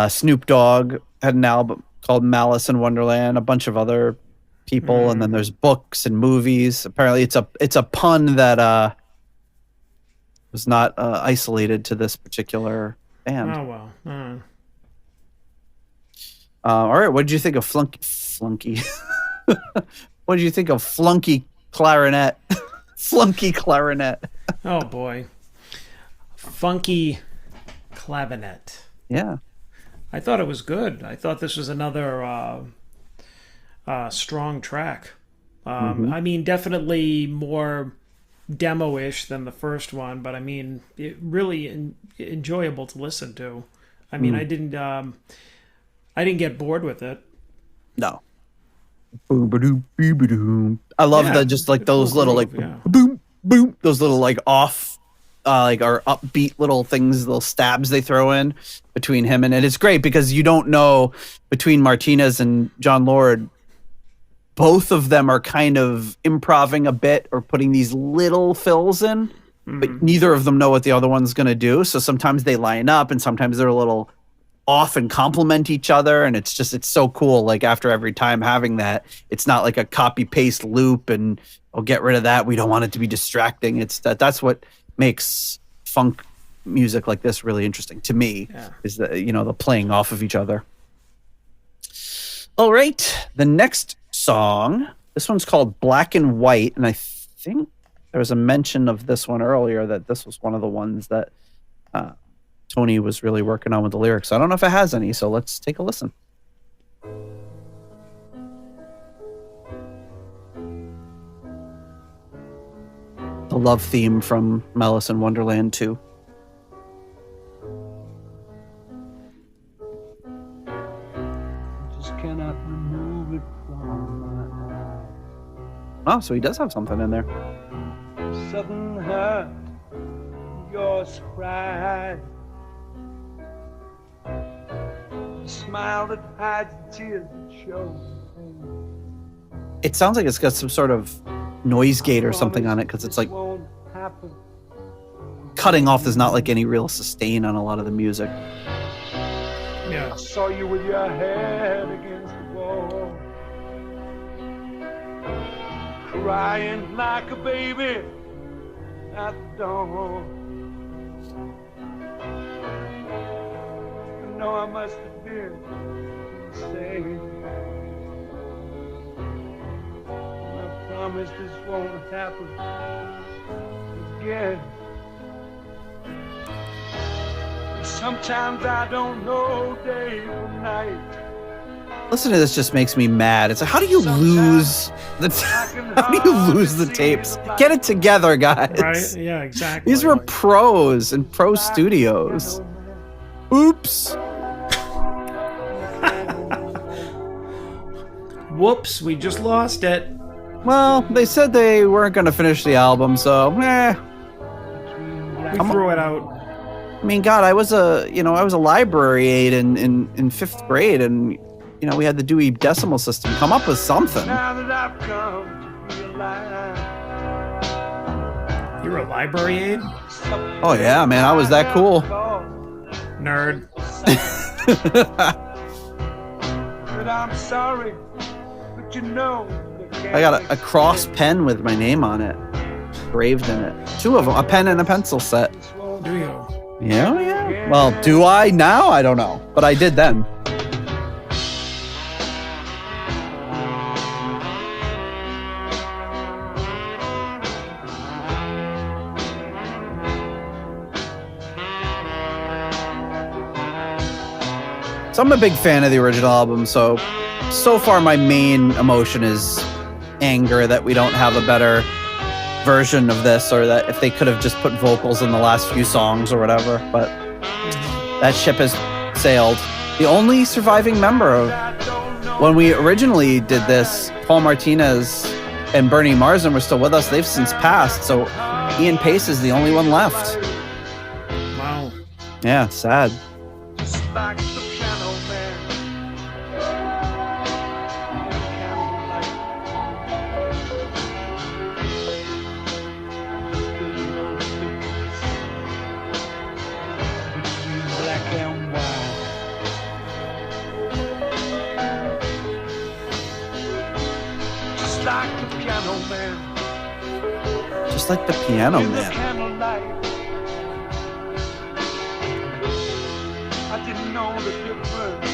Snoop Dogg had an album called Malice in Wonderland. A bunch of other people, and then there's books and movies. Apparently, it's a pun that was not isolated to this particular band. Oh well. All right, what did you think of Flunky? What did you think of Flunky Clarinet? Flunky Clarinet. Oh boy, Funky Clavinet. Yeah, I thought it was good. I thought this was another strong track. I mean, definitely more demo-ish than the first one, but I mean, it really enjoyable to listen to. I mean, I didn't get bored with it. No. I love just like those little like boom boom, those little like off like or upbeat little things, little stabs they throw in between him and it. It's great because you don't know between Martinez and John Lord, both of them are kind of improving a bit or putting these little fills in, but neither of them know what the other one's going to do. So sometimes they line up and sometimes they're a little off and complement each other. And it's so cool. Like after every time having that, it's not like a copy paste loop and get rid of that. We don't want it to be distracting. It's that's what makes funk music like this really interesting to me is the, the playing off of each other. All right. The next song, this one's called Black and White, and I think there was a mention of this one earlier that this was one of the ones that Tony was really working on with the lyrics. I don't know if it has any, so let's take a listen. The love theme from Malice in Wonderland 2. Just cannot remove it from my heart. Oh, so he does have something in there. Southern heart, your surprise. Smile that hides the tears that show. It sounds like it's got some sort of noise gate or something on it because it's like cutting off. There's not like any real sustain on a lot of the music. Yeah. I saw you with your head against the wall, crying like a baby at the dawn. I know I must have been insane. I promise this won't happen again. Sometimes I don't know day from night. Listen to this just makes me mad. It's like, how do you lose the tapes? Get it together, guys. Right? Yeah, exactly. These were pros in pro studios. Oops. Whoops, we just lost it. Well, they said they weren't going to finish the album, so We threw it out. I mean, God, I was a library aide in fifth grade, and we had the Dewey Decimal System. Come up with something. Now that I've come to realize. You're a library aide? Oh yeah, man, I was that cool. Nerd. But I'm sorry, but I got a cross pen with my name on it, engraved in it. 2 of them, a pen and a pencil set. Do you? Yeah. Well, do I now? I don't know, but I did then. So I'm a big fan of the original album, so far my main emotion is anger that we don't have a better version of this, or that if they could have just put vocals in the last few songs or whatever, but that ship has sailed. The only surviving member of when we originally did this, Paul Martinez and Bernie Marsden were still with us. They've since passed, so Ian Paice is the only one left. Wow. Yeah, sad. Just like the piano man. Between black and white. Just like the piano man. Just like the piano In the man. candlelight. I didn't know the difference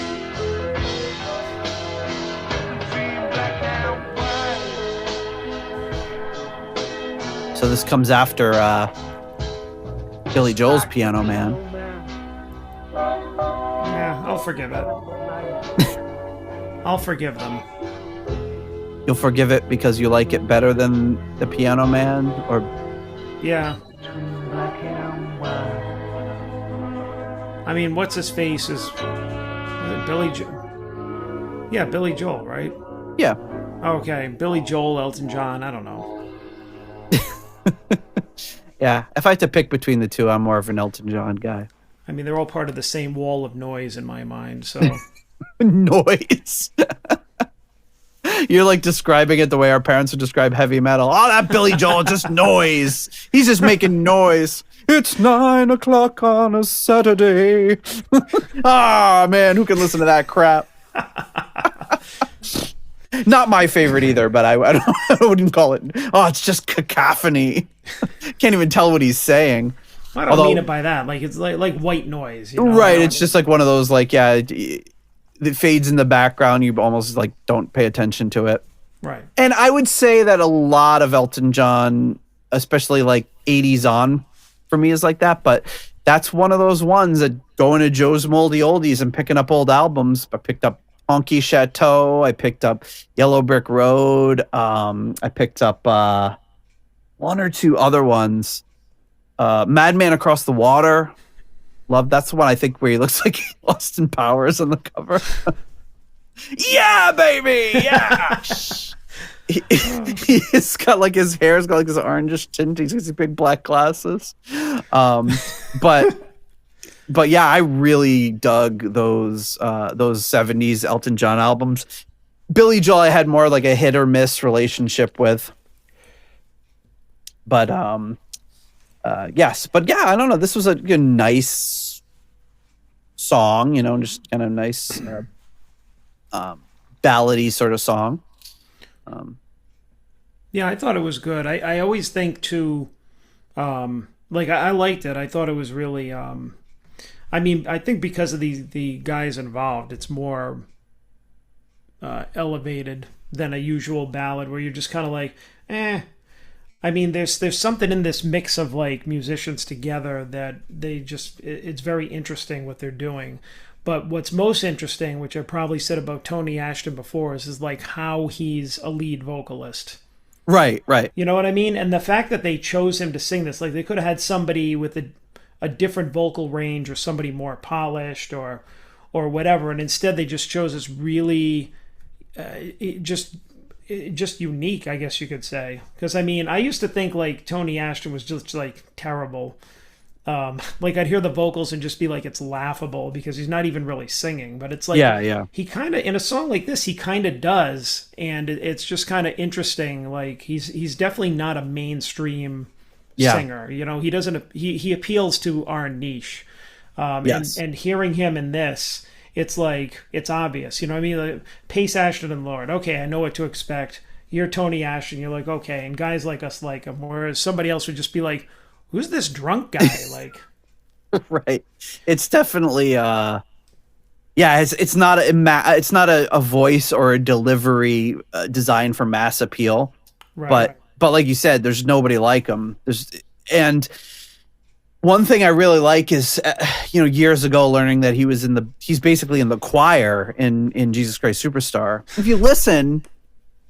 between black and white. So this comes after Billy Joel's Piano Man. Yeah, I'll forgive it. I'll forgive them. You'll forgive it because you like it better than the Piano Man, or Yeah. I mean, what's his face is it Billy Joel? Yeah, Billy Joel, right? yeah. Okay, Billy Joel, Elton John. I don't know. Yeah, if I had to pick between the two, I'm more of an Elton John guy. I mean, they're all part of the same wall of noise in my mind. So Noise. You're like describing it the way our parents would describe heavy metal. Oh, that Billy Joel, just noise. He's just making noise. It's 9:00 on a Saturday. Ah, man, who can listen to that crap? Not my favorite either, but I wouldn't call it. Oh, it's just cacophony. Can't even tell what he's saying. I don't mean it by that. Like it's like white noise. You know? Right. It's just like one of those, like, yeah, it fades in the background. You almost like don't pay attention to it. Right. And I would say that a lot of Elton John, especially like 80s on, for me is like that. But that's one of those ones that going to Joe's Moldy Oldies and picking up old albums. I picked up Honky Chateau. I picked up Yellow Brick Road. I picked up one or two other ones. Madman Across the Water. Love, that's the one I think where he looks like Austin Powers on the cover. Yeah, baby, yeah. He's got like his hair's got like this orangish tint. He's got these big black glasses. But yeah, I really dug those 70s Elton John albums. Billy Joel, I had more like a hit or miss relationship with. But yes, but yeah, I don't know. This was a nice song, just kind of nice ballady sort of song. Yeah, I thought it was good. I always think too, like I liked it. I thought it was really. I mean, I think because of the guys involved, it's more elevated than a usual ballad where you're just kind of like, eh. I mean, there's something in this mix of like musicians together that it's very interesting what they're doing. But what's most interesting, which I probably said about Tony Ashton before, is like how he's a lead vocalist. Right, right. You know what I mean? And the fact that they chose him to sing this, like they could have had somebody with a different vocal range or somebody more polished or whatever, and instead they just chose this really just unique, I guess you could say. Because I mean, I used to think like Tony Ashton was just like terrible. Like I'd hear the vocals and just be like, it's laughable because he's not even really singing. But it's like, yeah. He kind of, in a song like this, he kind of does, and it's just kind of interesting. Like he's definitely not a mainstream singer. You know, he doesn't. He appeals to our niche. Yes. And hearing him in this, it's like it's obvious. You know what I mean? Like, Paice, Ashton, and Lord. Okay, I know what to expect. You're Tony Ashton. You're like, okay, and guys like us like him. Whereas somebody else would just be like, who's this drunk guy? Like, right. It's definitely it's not a voice or a delivery designed for mass appeal. right. But like you said, there's nobody like him. And one thing I really like is years ago learning that he's basically in the choir in Jesus Christ Superstar. If you listen,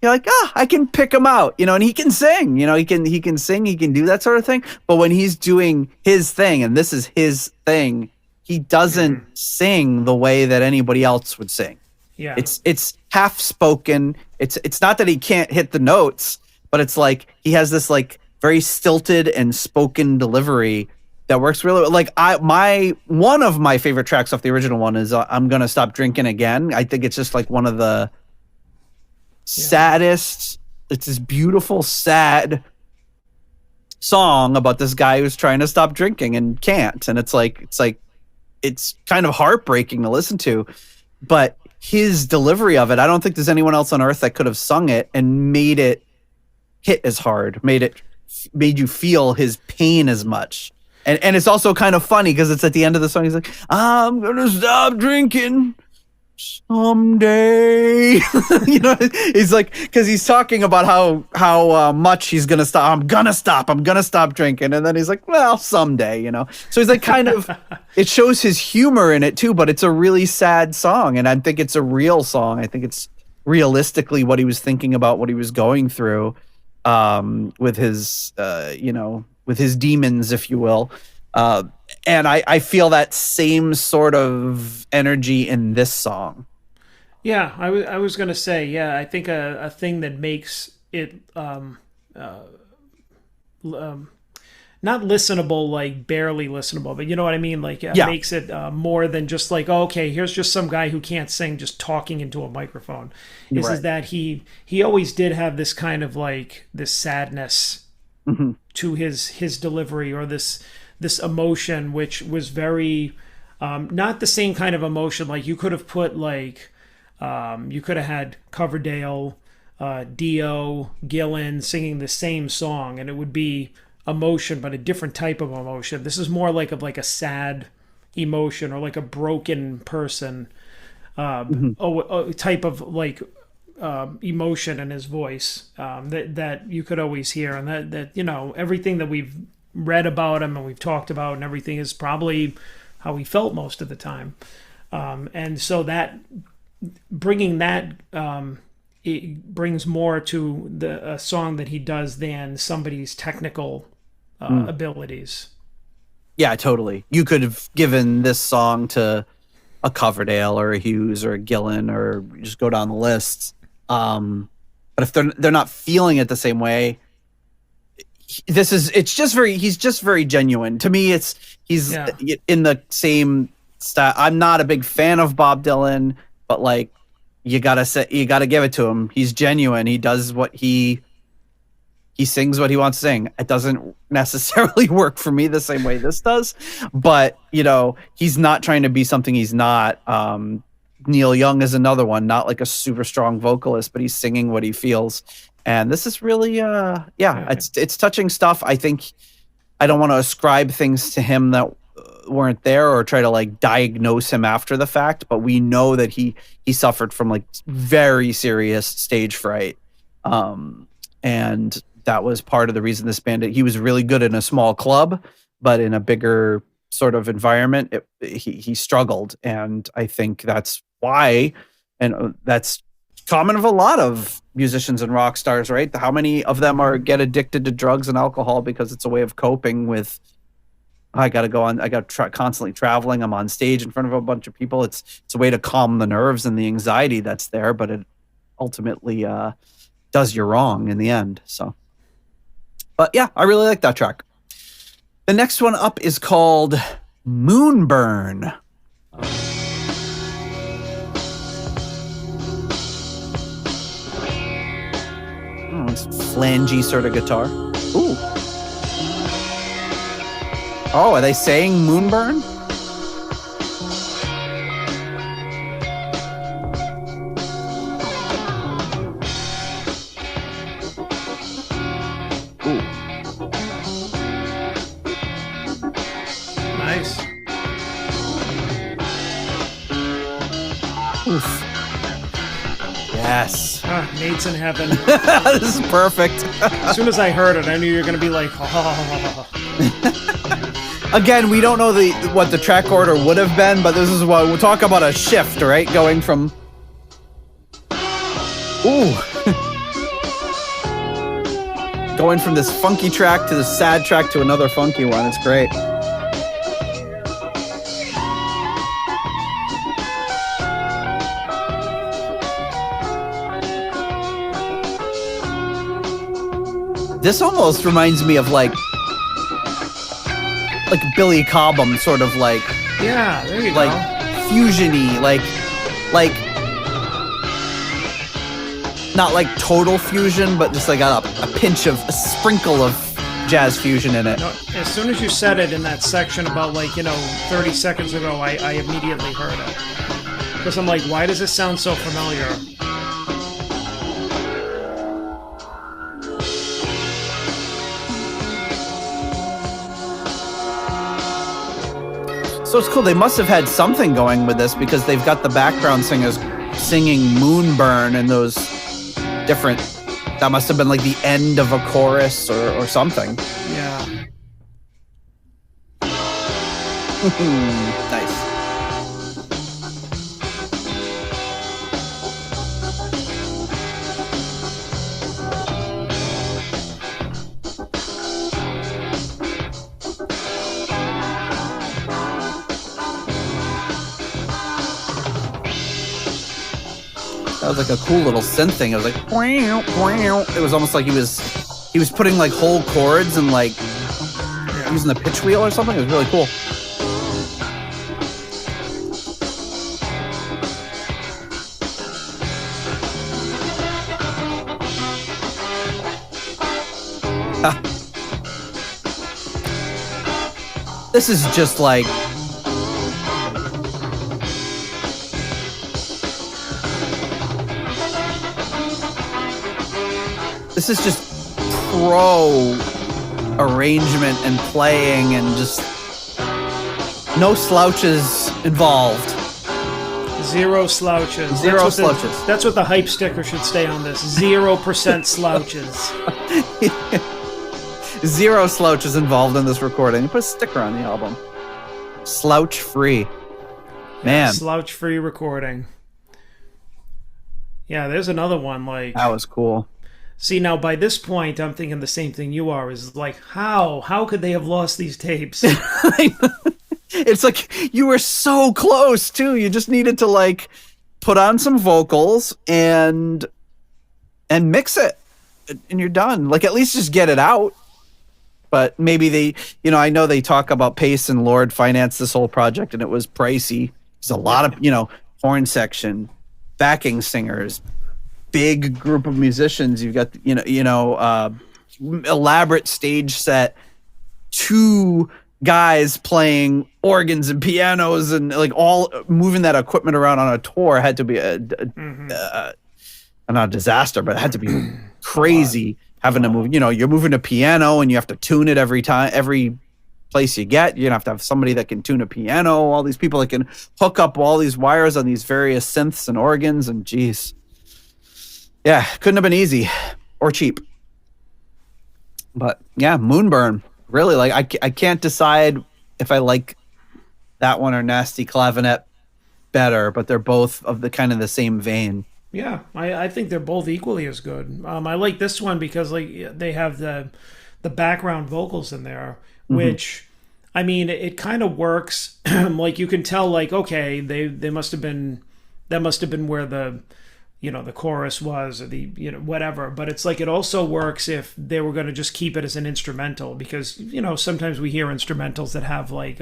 you're like, I can pick him out, and he can sing, he can sing, he can do that sort of thing. But when he's doing his thing, and this is his thing, he doesn't sing the way that anybody else would sing. Yeah. It's half spoken. It's not that he can't hit the notes, but it's like he has this like very stilted and spoken delivery that works really well. Like one of my favorite tracks off the original one is I'm Gonna Stop Drinking Again. I think it's just like one of the saddest. It's this beautiful, sad song about this guy who's trying to stop drinking and can't. And it's kind of heartbreaking to listen to, but his delivery of it, I don't think there's anyone else on earth that could have sung it and made it hit as hard, made you feel his pain as much. And it's also kind of funny because it's at the end of the song. He's like, I'm gonna stop drinking someday. He's like, because he's talking about how much he's gonna stop. I'm gonna stop drinking. And then he's like, well, someday, So he's like, kind of, it shows his humor in it too, but it's a really sad song. And I think it's a real song. I think it's realistically what he was thinking about, what he was going through with his, with his demons, if you will. And I feel that same sort of energy in this song. Yeah, I was going to say, I think a thing that makes it not listenable, like barely listenable, but you know what I mean? Like makes it more than just like, okay, here's just some guy who can't sing just talking into a microphone. Is that he always did have this kind of like this sadness to his delivery, or this emotion, which was very not the same kind of emotion. Like you could have put like you could have had Coverdale, Dio, Gillan singing the same song, and it would be emotion, but a different type of emotion. This is more like a sad emotion, or like a broken person type of like emotion in his voice that you could always hear, and that everything that we've read about him and we've talked about and everything is probably how he felt most of the time, and so that bringing that it brings more to the song that he does than somebody's technical abilities. Yeah, totally. You could have given this song to a Coverdale or a Hughes or a Gillan, or just go down the list. But if they're not feeling it the same way, he's just very genuine. To me, he's in the same style. I'm not a big fan of Bob Dylan, but like you gotta give it to him. He's genuine. He does what he sings what he wants to sing. It doesn't necessarily work for me the same way this does, but he's not trying to be something he's not. Neil Young is another one, not like a super strong vocalist, but he's singing what he feels. And this is really, it's touching stuff. I think I don't want to ascribe things to him that weren't there, or try to like diagnose him after the fact, but we know that he suffered from like very serious stage fright. And that was part of the reason this band, he was really good in a small club, but in a bigger sort of environment, he struggled. And I think that's why, and that's common of a lot of musicians and rock stars, right? How many of them get addicted to drugs and alcohol because it's a way of coping with, I got to go on, I got constantly traveling, I'm on stage in front of a bunch of people. It's a way to calm the nerves and the anxiety that's there, but it ultimately does you wrong in the end. So, but yeah, I really like that track. The next one up is called Moonburn. It's flangey sort of guitar. Ooh. Oh, are they saying Moonburn? Ooh. Nice. Oof. Yes. Nate's in heaven. This is perfect. As soon as I heard it, I knew you were going to be like, oh. Again, we don't know what the track order would have been, but this is what we'll talk about, a shift, right? Going from going from this funky track to this sad track to another funky one. It's great. This almost reminds me of like Billy Cobham, sort of like, yeah, there you like go. Fusion-y, like not like total fusion, but just like a pinch of a sprinkle of jazz fusion in it. No, as soon as you said it in that section about 30 seconds ago, I immediately heard it. Because I'm like, why does this sound so familiar? So it's cool. They must have had something going with this, because they've got the background singers singing Moonburn and those different, that must have been like the end of a chorus or something. Yeah. Nice. That was like a cool little synth thing. It was like, it was almost like he was putting like whole chords and like using the pitch wheel or something. It was really cool. This is just like, this is just pro arrangement and playing, and just no slouches involved. Zero slouches. Zero slouches. That's what the hype sticker should stay on this. 0% slouches. Zero slouches involved in this recording. Put a sticker on the album. Slouch free. Man. Slouch free recording. Yeah, there's another one like that was cool. See, now by this point, I'm thinking the same thing you are. Is like, how could they have lost these tapes? It's like you were so close too. You just needed to like put on some vocals and mix it, and you're done. Like, at least just get it out. But maybe they, I know they talk about Paice and Lord financed this whole project, and it was pricey. There's a lot of, horn section, backing singers, big group of musicians. You've got elaborate stage set, 2 guys playing organs and pianos, and like all moving that equipment around on a tour had to be not a disaster, but it had to be crazy. Having to move, you're moving a piano and you have to tune it every place you get. You're gonna have to have somebody that can tune a piano, all these people that can hook up all these wires on these various synths and organs, and geez. Yeah, couldn't have been easy or cheap. But yeah, Moonburn. Really, like I can't decide if I like that one or Nasty Clavinet better, but they're both of the kind of the same vein. Yeah, I think they're both equally as good. I like this one because like they have the background vocals in there, which I mean it kind of works. Like you can tell, like okay, they must have been where the the chorus was or the whatever. But it's like it also works if they were going to just keep it as an instrumental because sometimes we hear instrumentals that have like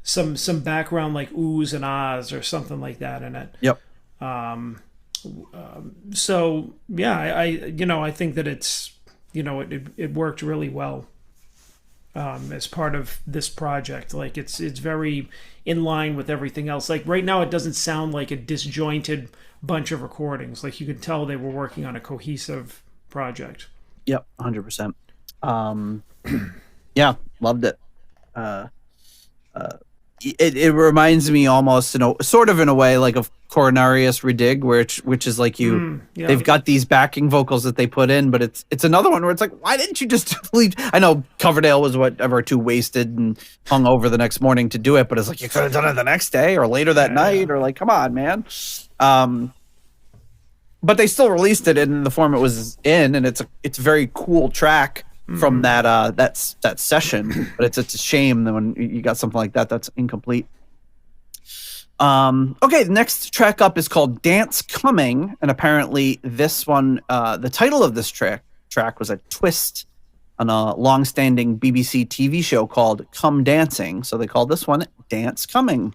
some background like oohs and ahs or something like that in it. Yep. So yeah, I think that it's it worked really well as part of this project. Like it's very in line with everything else. Like right now, it doesn't sound like a disjointed bunch of recordings. Like you could tell they were working on a cohesive project. Yep, 100%. Yeah, loved it. It reminds me almost, sort of in a way, like of Coronarius Redig, which is like they've got these backing vocals that they put in, but it's another one where it's like, why didn't you just leave? I know Coverdale was whatever too wasted and hung over the next morning to do it, but it's like you could have done it the next day or later that night or like, come on, man. But they still released it in the form it was in, and it's a very cool track from that session, but it's a shame that when you got something like that's incomplete. Okay, the next track up is called Dance Coming, and apparently this one, the title of this track was a twist on a long-standing BBC TV show called Come Dancing, so they called this one Dance Coming.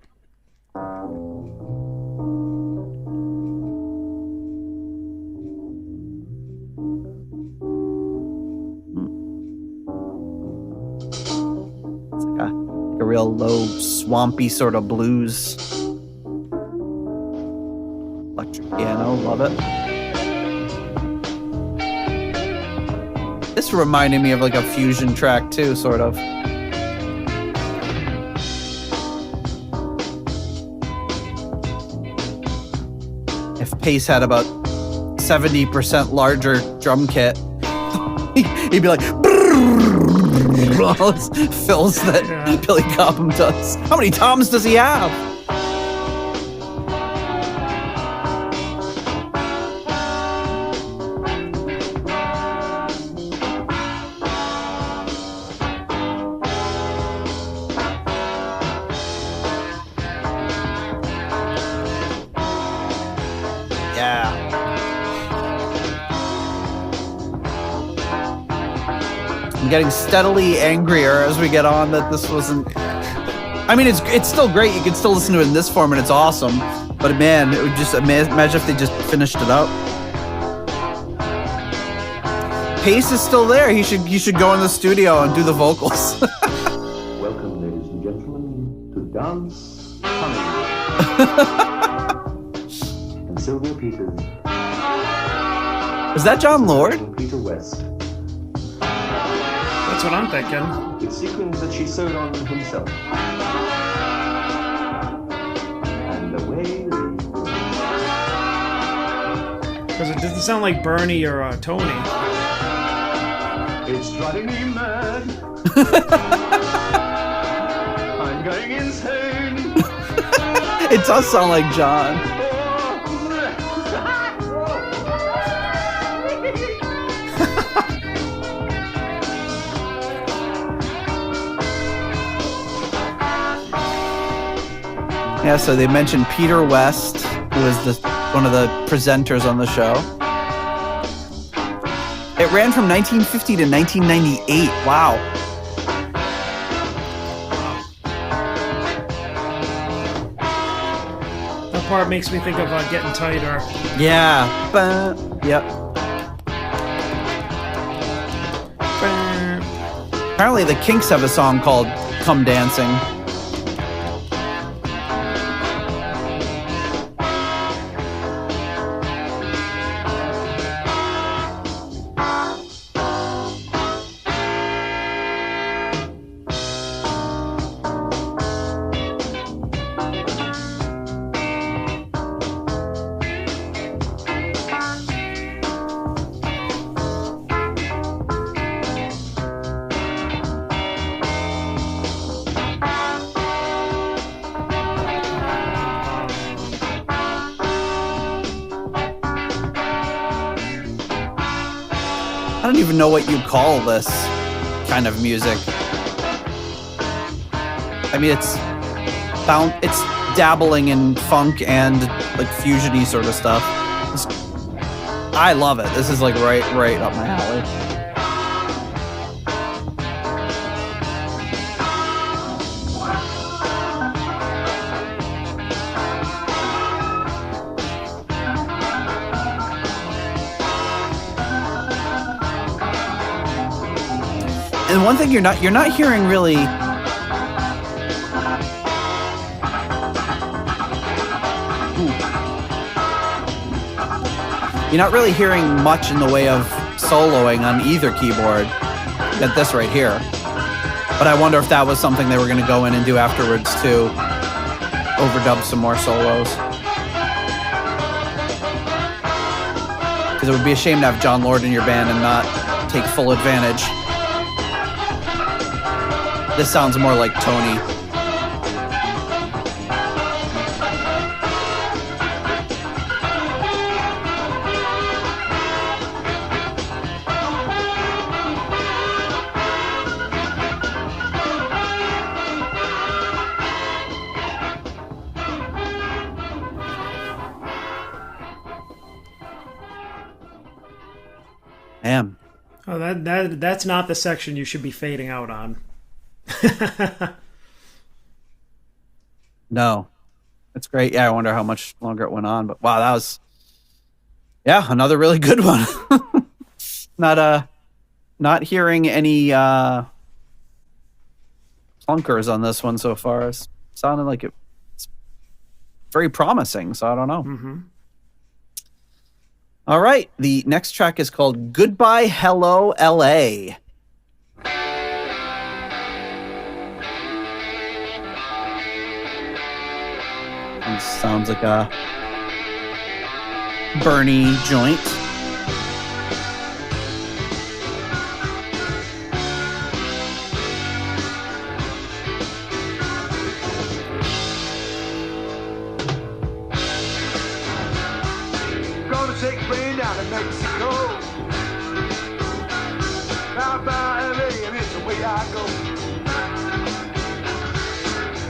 A real low, swampy sort of blues. Electric piano, love it. This reminded me of like a fusion track too, sort of. If Paice had about 70% larger drum kit, he'd be like, all those fills that Billy Cobham does. How many toms does he have? Getting steadily angrier as we get on that this wasn't. I mean, it's still great. You can still listen to it in this form, and it's awesome. But man, it would just imagine if they just finished it up. Paice is still there. He should go in the studio and do the vocals. Welcome, ladies and gentlemen, to Dance Coming. And Sylvia Peters. Is that John Lord? And Peter West. That's what I'm thinking. With sequins that she sewed on himself. And away we go. Because it doesn't sound like Bernie or Tony. It's driving me mad. I'm going insane. It does sound like John. Yeah, so they mentioned Peter West, who was one of the presenters on the show. It ran from 1950 to 1998. Wow. That part makes me think of Getting Tighter. Yeah. Yep. Apparently the Kinks have a song called Come Dancing. don't even know what you call this kind of music. I mean, it's dabbling in funk and like fusiony sort of stuff. I love it. This is like right up my alley. And one thing you're not hearing really. You're not really hearing much in the way of soloing on either keyboard. Got this right here. But I wonder if that was something they were going to go in and do afterwards too. Overdub some more solos. Because it would be a shame to have John Lord in your band and not take full advantage. This sounds more like Tony. Damn. Oh, that's not the section you should be fading out on. No. That's great. Yeah, I wonder how much longer it went on, but wow, that was another really good one. Not hearing any clunkers on this one so far. It sounded like it's very promising, so I don't know. Mm-hmm. All right, the next track is called Goodbye Hello LA. It sounds like a Bernie joint. Gonna take a plane down to Mexico. Out by LA, and it's the way I go.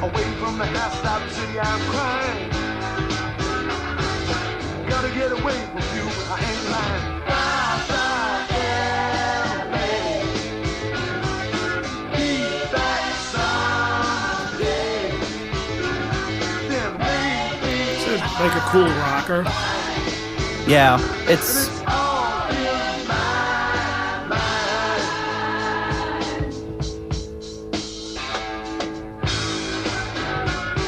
Away from the half-stop city, I'm crying. Gotta get away from you, I ain't lying. Bye-bye, LA. Be back someday. Then maybe It's like a cool rocker. Yeah, it's all in my mind.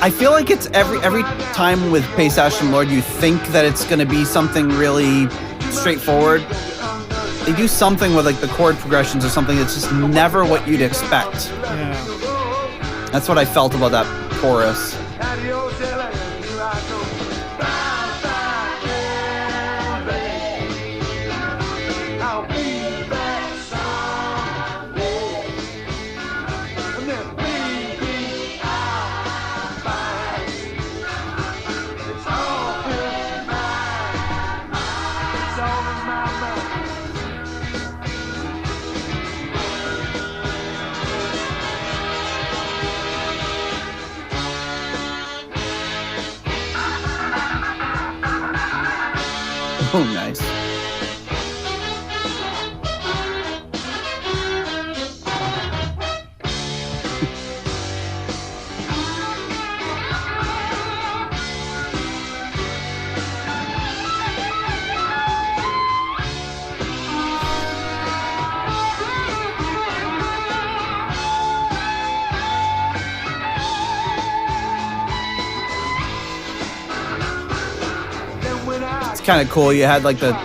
I feel like it's every time with Paice, Ashton, Lord, you think that it's going to be something really straightforward. They do something with like the chord progressions or something that's just never what you'd expect. Yeah. That's what I felt about that chorus. Adios, LA, here I go. Bye-bye, LA. I'll be back someday. And then maybe I'll find it's all in my mind. It's all in my mind. Oh, nice. It's kind of cool. You had like the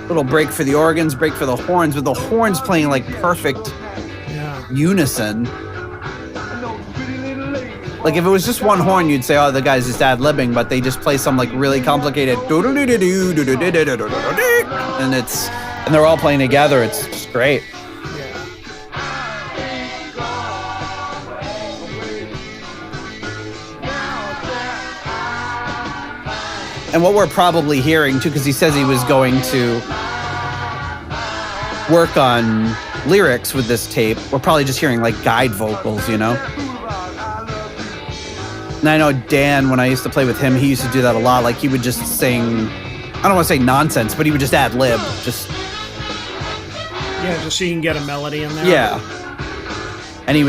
little break for the organs, break for the horns, with the horns playing like perfect unison. Like if it was just one horn, you'd say, "Oh, the guy's just ad-libbing," but they just play some like really complicated, and they're all playing together. It's just great. And what we're probably hearing too, because he says he was going to work on lyrics with this tape, we're probably just hearing like guide vocals, you know? And I know Dan, when I used to play with him, he used to do that a lot. Like he would just sing, I don't want to say nonsense, but he would just ad lib. Just so you can get a melody in there. Yeah. And he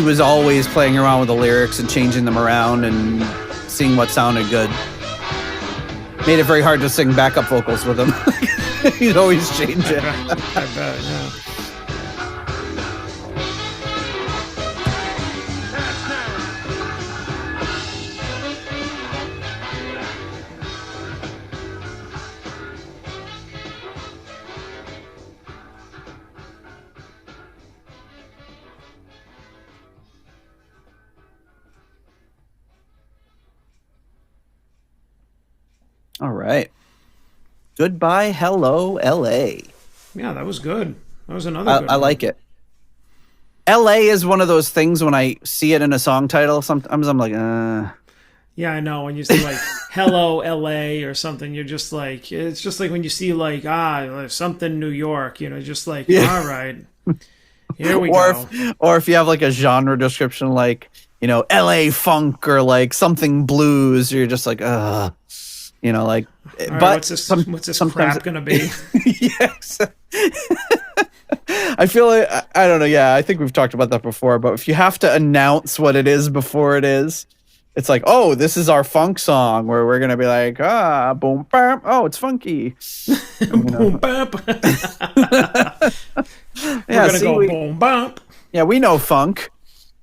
was always playing around with the lyrics and changing them around and seeing what sounded good. Made it very hard to sing backup vocals with him. He'd always change it. I bet, yeah. All right. Goodbye, hello, LA. Yeah, that was good. That was another good I like it. LA is one of those things when I see it in a song title, sometimes I'm like, Yeah, I know. When you see like "Hello LA" or something, you're just like, it's just like when you see like something New York, you know, just like, all right, here we go. Or if you have like a genre description like, you know, LA funk or like something blues, you're just like, you know, like. Right, but what's this crap gonna be? Yes. I feel like I don't know. Yeah, I think we've talked about that before. But if you have to announce what it is before it is. It's like, oh, this is our funk song where we're going to be like, boom, bam. Oh, it's funky. Boom, bam. We're going to go boom, bam. Yeah, we know funk.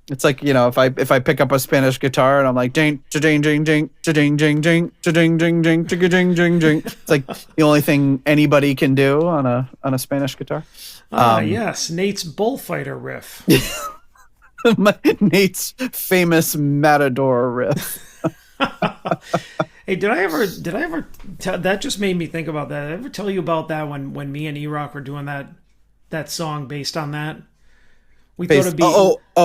It's like, you know, if I pick up a Spanish guitar and I'm like, ding, ding, ding, ding, ding, ding, ding, ding, ding, ding, ding, ding, ding, ding. It's like the only thing anybody can do on a Spanish guitar. Yes, Nate's bullfighter riff. Nate's famous Matador riff. Hey, did I ever that just made me think about that. Did I ever tell you about that when me and E-Rock were doing that song based on that? We thought it'd be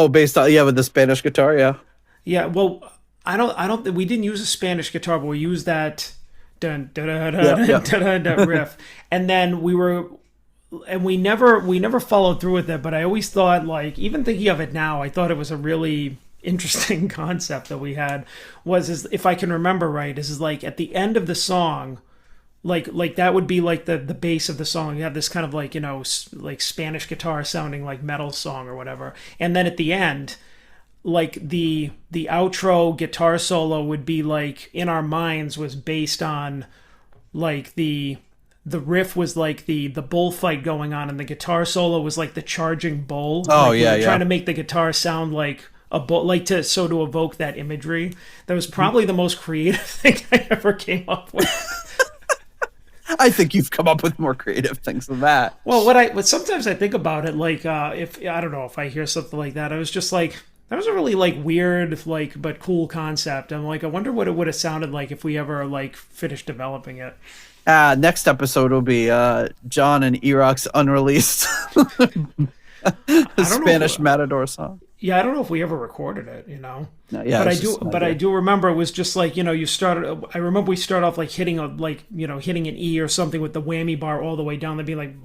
based on with the Spanish guitar, yeah. Yeah, well, we didn't use a Spanish guitar, but we used that dun dun dun dun dun riff. And then we never followed through with it, but I always thought, like, even thinking of it now, I thought it was a really interesting concept that we had is if I can remember right, is like at the end of the song, like that would be like the base of the song. You have this kind of like, you know, like Spanish guitar sounding like metal song or whatever. And then at the end, like the outro guitar solo would be like in our minds was based on like the riff was like the bullfight going on, and the guitar solo was like the charging bull. Oh, like, yeah. Trying to make the guitar sound like a bull, like to evoke that imagery. That was probably the most creative thing I ever came up with. I think you've come up with more creative things than that. Well, what sometimes I think about it, like if I don't know if I hear something like that, I was just like, that was a really like weird like but cool concept. I'm like, I wonder what it would have sounded like if we ever like finished developing it. Next episode will be John and E-Rock's Unreleased Spanish Matador song. Yeah, I don't know if we ever recorded it, you know. No, yeah, but I do remember it was just like, you know, I remember we started off like hitting an E or something with the whammy bar all the way down. They'd be like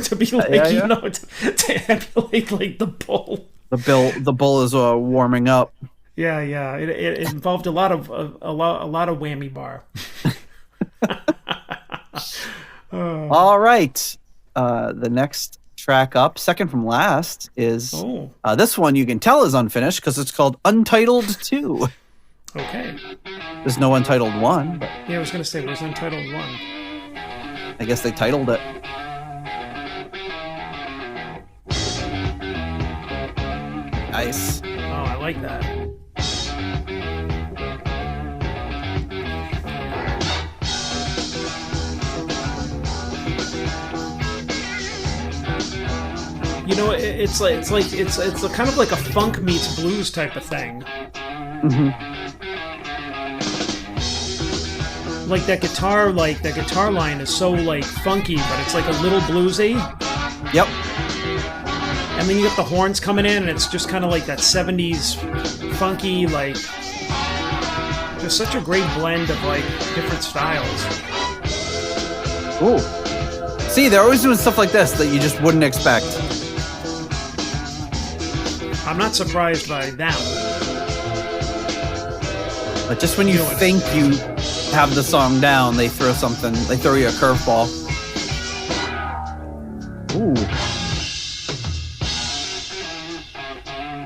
to be like, you know, to emulate like the bull. The bull is warming up. Yeah. It involved a lot of whammy bar. All right. The next track up, second from last, is this one you can tell is unfinished because it's called Untitled 2. Okay. There's no Untitled 1. But yeah, I was going to say there's Untitled 1. I guess they titled it. Nice. Oh, I like that. You know, it's a kind of like a funk meets blues type of thing. Mm-hmm. Like that guitar line is so like funky, but it's like a little bluesy. Yep. And then you get the horns coming in, and it's just kind of like that 70s funky, like just such a great blend of like different styles. Ooh. See, they're always doing stuff like this that you just wouldn't expect. I'm not surprised by that one. But just when you think you have the song down, they throw you a curveball. Ooh.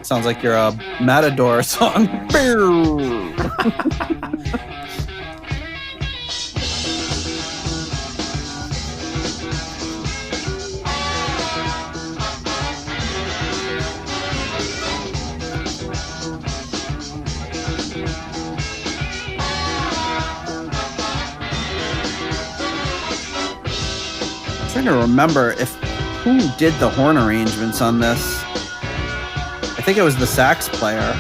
Sounds like you're a Matador song. I'm trying to remember who did the horn arrangements on this. I think it was the sax player.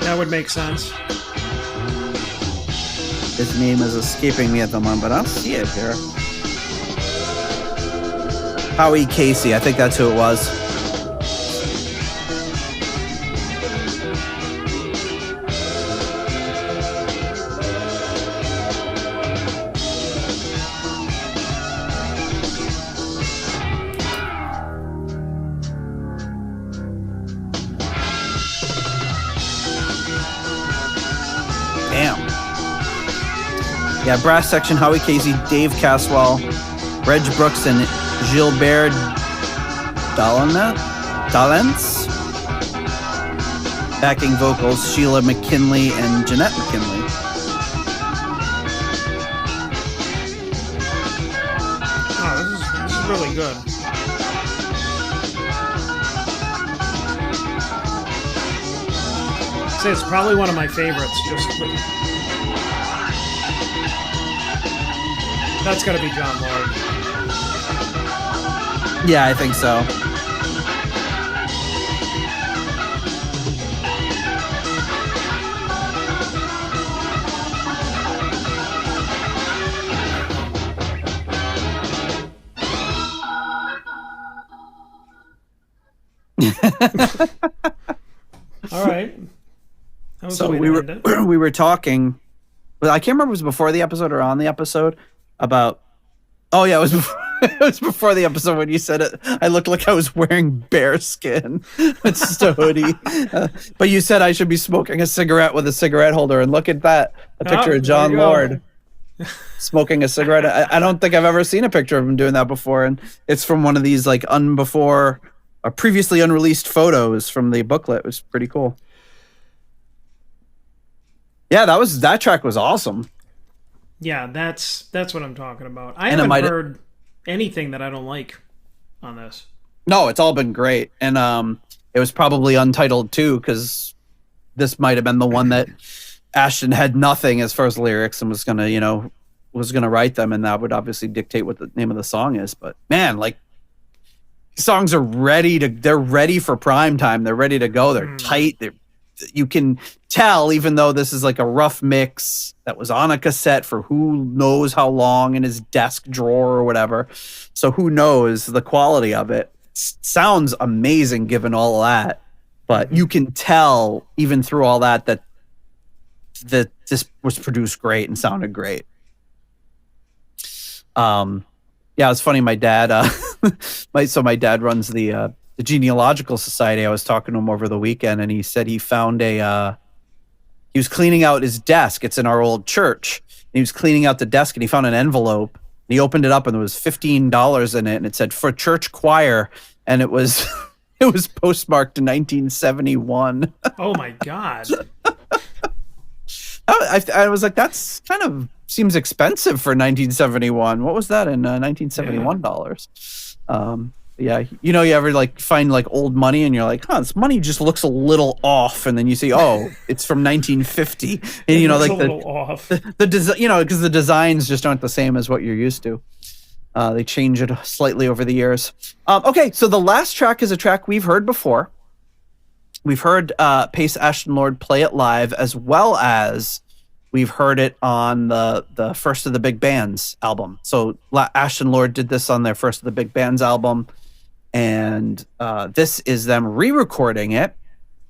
That would make sense. His name is escaping me at the moment, but I don't see it here. Howie Casey, I think that's who it was. Yeah, brass section, Howie Casey, Dave Caswell, Reg Brooks, and Gilbert Dalens. Backing vocals, Sheila McKinley and Jeanette McKinley. Oh, this is really good. I'd say it's probably one of my favorites. That's got to be John Lord. Yeah, I think so. All right. So we were talking, but I can't remember if it was before the episode or on the episode about. Oh yeah, it was before, it was before the episode when you said it. I looked like I was wearing bear skin. It's just a hoodie. But you said I should be smoking a cigarette with a cigarette holder, and look at that, a picture of John Lord smoking a cigarette. I don't think I've ever seen a picture of him doing that before, and it's from one of these like previously unreleased photos from the booklet. It was pretty cool. Yeah, that track was awesome. Yeah, that's what I'm talking about. I haven't heard anything that I don't like on this. No, it's all been great. And it was probably untitled too, because this might have been the one that Ashton had nothing as far as lyrics and was gonna write them, and that would obviously dictate what the name of the song is. But man, like, songs are they're ready for prime time. They're ready to go. They're tight. You can tell, even though this is like a rough mix that was on a cassette for who knows how long in his desk drawer or whatever. So who knows the quality of it. Sounds amazing given all of that. But you can tell even through all that this was produced great and sounded great. Yeah, it's funny. My dad, my dad runs the Genealogical Society. I was talking to him over the weekend, and he said he found he was cleaning out his desk. It's in our old church. And he was cleaning out the desk, and he found an envelope. And he opened it up, and there was $15 in it, and it said "for church choir," and it was it was postmarked in 1971. Oh my God! I was like, that's kind of seems expensive for 1971. What was that in 1971 dollars? Yeah, you ever like find like old money and you're like, this money just looks a little off, and then you see, it's from 1950, and like the design, because the designs just aren't the same as what you're used to. They change it slightly over the years. Okay, so the last track is a track we've heard before. We've heard Paice Ashton Lord play it live, as well as we've heard it on the First of the Big Bands album. So Ashton Lord did this on their First of the Big Bands album. And this is them re-recording it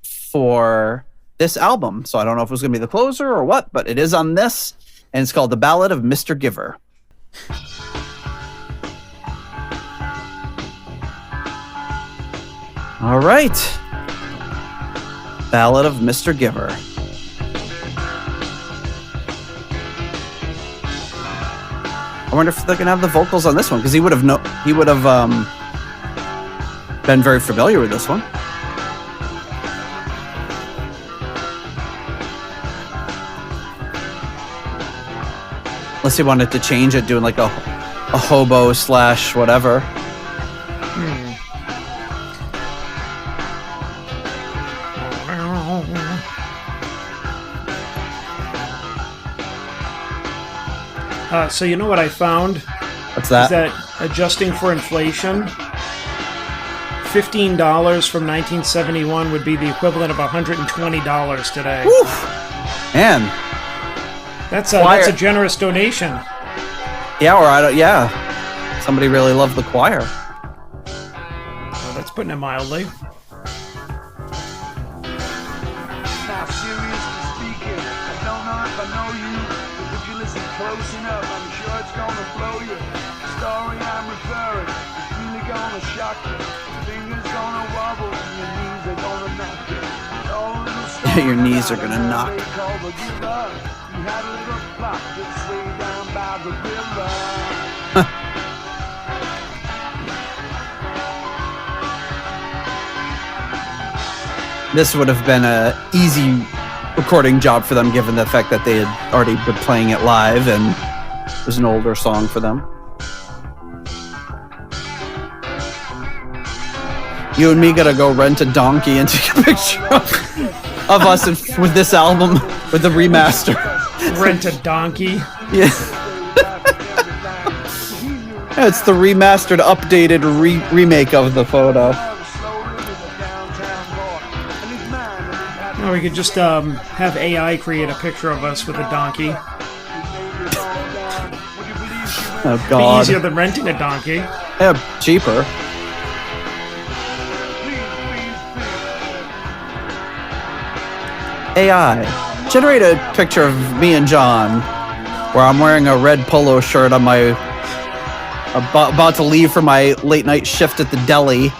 for this album. So I don't know if it was going to be the closer or what, but it is on this. And it's called The Ballad of Mr. Giver. All right. Ballad of Mr. Giver. I wonder if they're gonna have the vocals on this one, because he would have been very familiar with this one. Unless he wanted to change it, doing like a hobo / whatever. So you know what I found? What's that? Is that adjusting for inflation, $15 from 1971 would be the equivalent of $120 today. Oof. Man, that's a generous donation. Yeah, somebody really loved the choir. Well, that's putting it mildly. Now, seriously speaking, I don't know if I know you, but if you listen close enough, I'm sure it's gonna blow you. The story I'm referring is really gonna shock you. Your fingers gonna wobble and your knees are gonna knock you. Your knees are gonna knock. You had a little plot that's way down by the river. This would have been a easy recording job for them, given the fact that they had already been playing it live and it was an older song for them. You and me gotta go rent a donkey and take a picture of us with this album, with the remaster. Rent a donkey? Yeah. Yeah, it's the remastered, updated remake of the photo. Or we could just have AI create a picture of us with a donkey. Oh, God. Be easier than renting a donkey. Yeah, cheaper. AI, generate a picture of me and John where I'm wearing a red polo shirt on my... about to leave for my late night shift at the deli.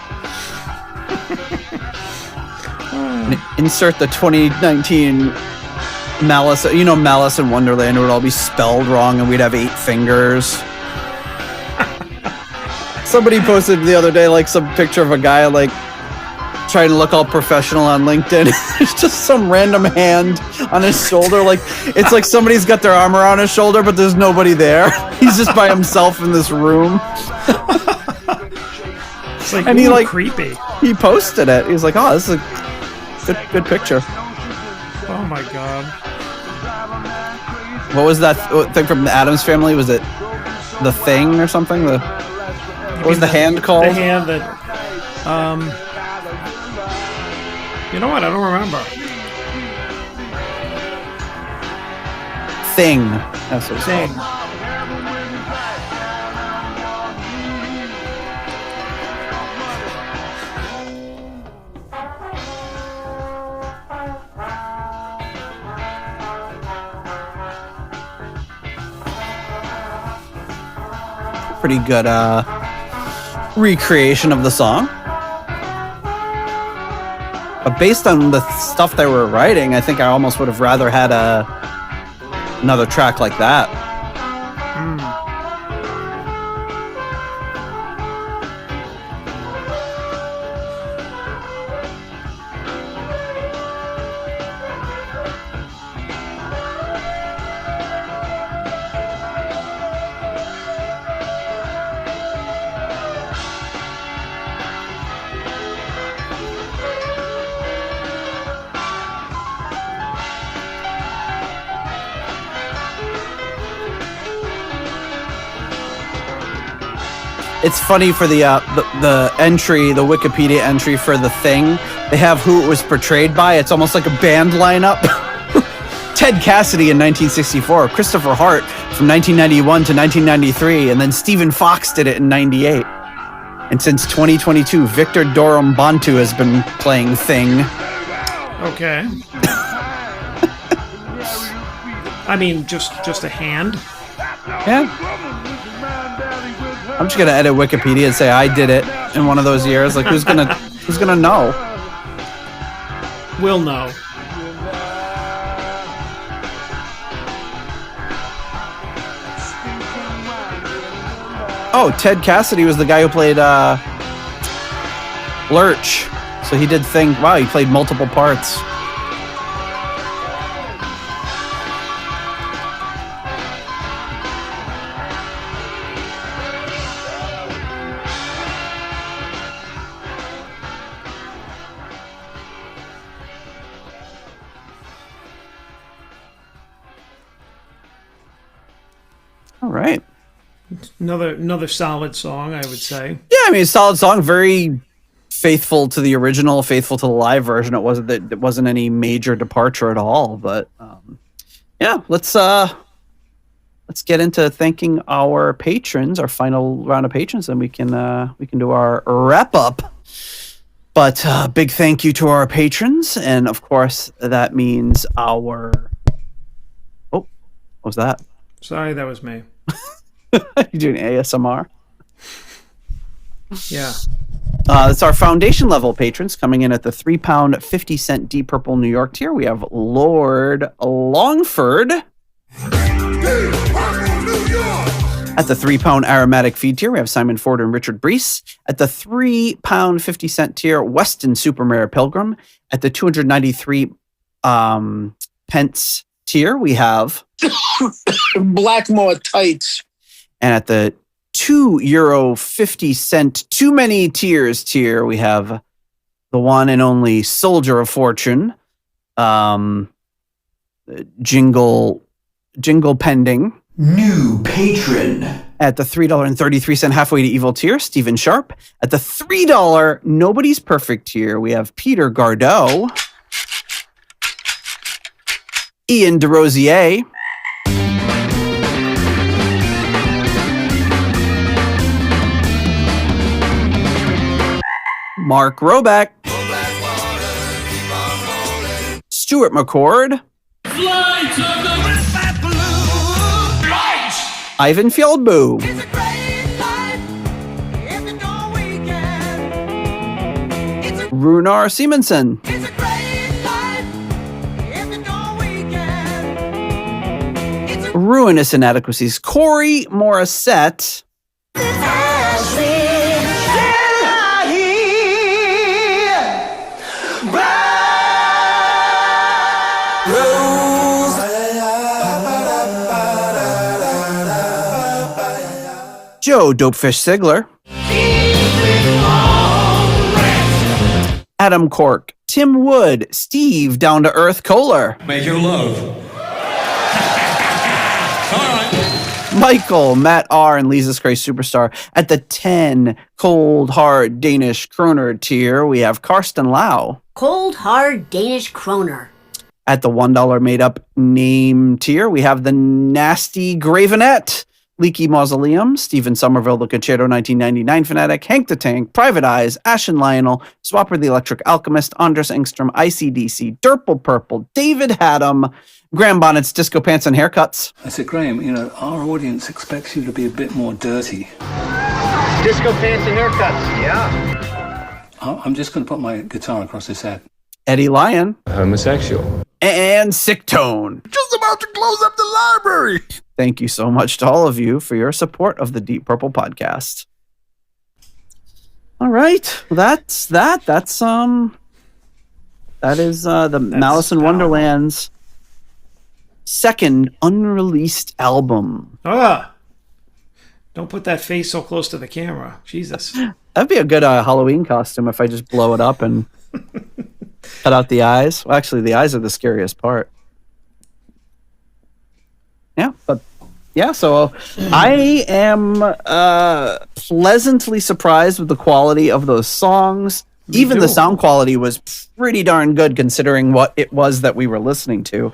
Insert the 2019 Malice. You know, Malice in Wonderland, it would all be spelled wrong and we'd have 8 fingers. Somebody posted the other day, like, some picture of a guy, like, trying to look all professional on LinkedIn. There's just some random hand on his shoulder. Like, it's like somebody's got their arm around his shoulder, but there's nobody there. He's just by himself in this room. It's like, and he, like, creepy. He posted it. He was like, oh, this is a good picture. Oh my God. What was that thing from the Addams Family? Was it The Thing or something? What was the hand called? The hand that... You know what? I don't remember. Thing. That's what it's Thing. called. Pretty good recreation of the song. But based on the stuff they were writing, I think I almost would have rather had another track like that. It's funny for the entry, the Wikipedia entry for The Thing. They have who it was portrayed by. It's almost like a band lineup. Ted Cassidy in 1964, Christopher Hart from 1991 to 1993, and then Stephen Fox did it in 98. And since 2022, Victor Dorum Bantu has been playing Thing. Okay. I mean, just a hand. Yeah. I'm just gonna edit Wikipedia and say I did it in one of those years. Like, who's gonna know? We'll know. Oh, Ted Cassidy was the guy who played Lurch. So he did wow, he played multiple parts. All right. Another solid song, I would say. Yeah, I mean, solid song, very faithful to the original, faithful to the live version. It wasn't any major departure at all. But yeah, let's get into thanking our patrons, our final round of patrons, and we can do our wrap up. But big thank you to our patrons, and of course that means our. Oh, what was that? Sorry, that was me. You doing ASMR? Yeah. It's our foundation level patrons coming in at the £3.50 Deep Purple New York tier. We have Lord Longford. At the £3 Aromatic Feed tier, we have Simon Ford and Richard Brees. At the £3.50 tier, Weston Supermare Pilgrim. At the 293 pence tier, we have Blackmore Tights. And at the €2.50 Too Many Tears tier, we have the one and only Soldier of Fortune, Jingle Pending. New patron. At the $3.33 Halfway to Evil tier, Stephen Sharp. At the $3 Nobody's Perfect tier, we have Peter Gardeau, Ian DeRosier, Mark Roback, Stuart McCord, Ivan Fjeldbu, Runar Simonsen, Ruinous Inadequacies, Corey Morissette, Joe Dopefish Sigler, Adam Cork, Tim Wood, Steve Down to Earth Kohler, Make your love. Michael, Matt R, and Jesus Christ Superstar. At the 10 Cold Hard Danish Kroner tier, we have Karsten Lau. Cold Hard Danish Kroner. At the $1 made up name tier, we have the Nasty Gravenet, Leaky Mausoleum, Stephen Somerville, the Concerto 1999 Fanatic, Hank the Tank, Private Eyes, Ashen Lionel, Swapper the Electric Alchemist, Andres Engstrom, ICDC, Durple Purple, David Haddam, Graham Bonnet's Disco Pants and Haircuts. I said, Graham, our audience expects you to be a bit more dirty. Disco Pants and Haircuts, yeah. I'm just going to put my guitar across his head. Eddie Lyon. Homosexual. And Sick Tone. Just about to close up the library. Thank you so much to all of you for your support of the Deep Purple podcast. All right. Well, that is the Malice in Wonderland's second unreleased album. Don't put that face so close to the camera. Jesus. That'd be a good Halloween costume if I just blow it up and cut out the eyes. Well, actually, the eyes are the scariest part. Yeah, but yeah, so I am pleasantly surprised with the quality of those songs. Even the sound quality was pretty darn good considering what it was that we were listening to,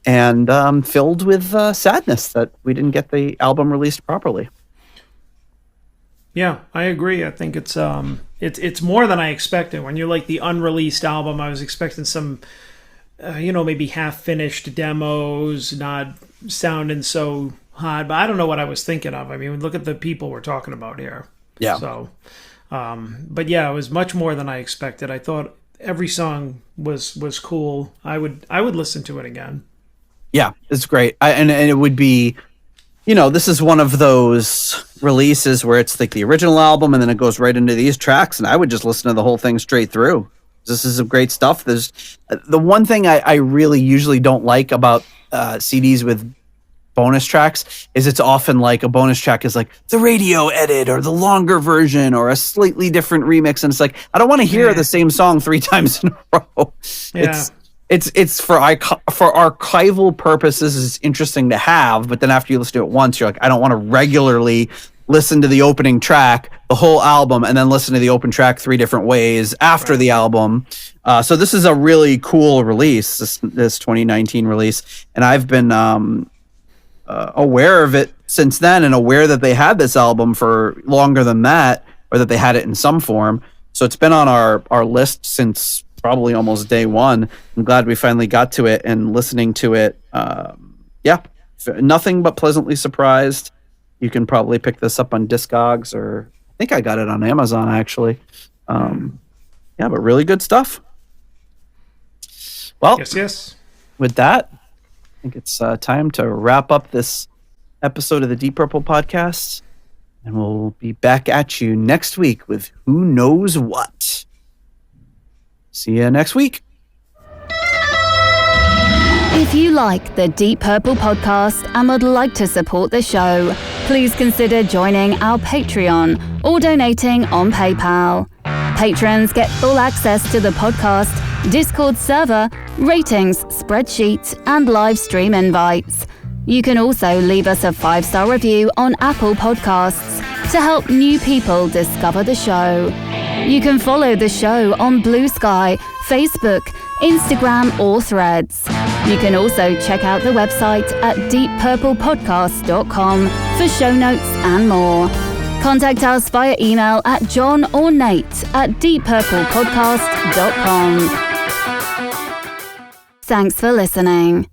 and filled with sadness that we didn't get the album released properly. Yeah, I agree. I think it's more than I expected. When you're like the unreleased album, I was expecting some, maybe half-finished demos, not sounding so hard, but I don't know what I was thinking of. I mean, look at the people we're talking about here. Yeah. So, but yeah, it was much more than I expected. I thought every song was cool. I would listen to it again. Yeah, it's great. And it would be, this is one of those releases where it's like the original album and then it goes right into these tracks, and I would just listen to the whole thing straight through. This is some great stuff. There's the one thing I really usually don't like about CDs with bonus tracks is it's often like a bonus track is like the radio edit or the longer version or a slightly different remix, and it's like I don't want to hear the same song 3 times in a row. Yeah. It's for archival purposes, it's interesting to have, but then after you listen to it once, you're like, I don't want to regularly listen to the opening track, the whole album, and then listen to the open track 3 different ways after the album. So this is a really cool release, this 2019 release, and I've been aware of it since then, and aware that they had this album for longer than that, or that they had it in some form. So it's been on our list since probably almost day one. I'm glad we finally got to it, and listening to it, nothing but pleasantly surprised. You can probably pick this up on Discogs, or I think I got it on Amazon actually. But really good stuff. Well, yes. With that, I think it's time to wrap up this episode of the Deep Purple podcast, and we'll be back at you next week with who knows what. See you next week. If you like the Deep Purple podcast and would like to support the show, please consider joining our Patreon or donating on PayPal. Patrons get full access to the podcast, Discord server, ratings, spreadsheets, and live stream invites. You can also leave us a 5-star review on Apple Podcasts to help new people discover the show. You can follow the show on Blue Sky, Facebook, Instagram, or Threads. You can also check out the website at deeppurplepodcast.com for show notes and more. Contact us via email at John or Nate at deeppurplepodcast.com. Thanks for listening.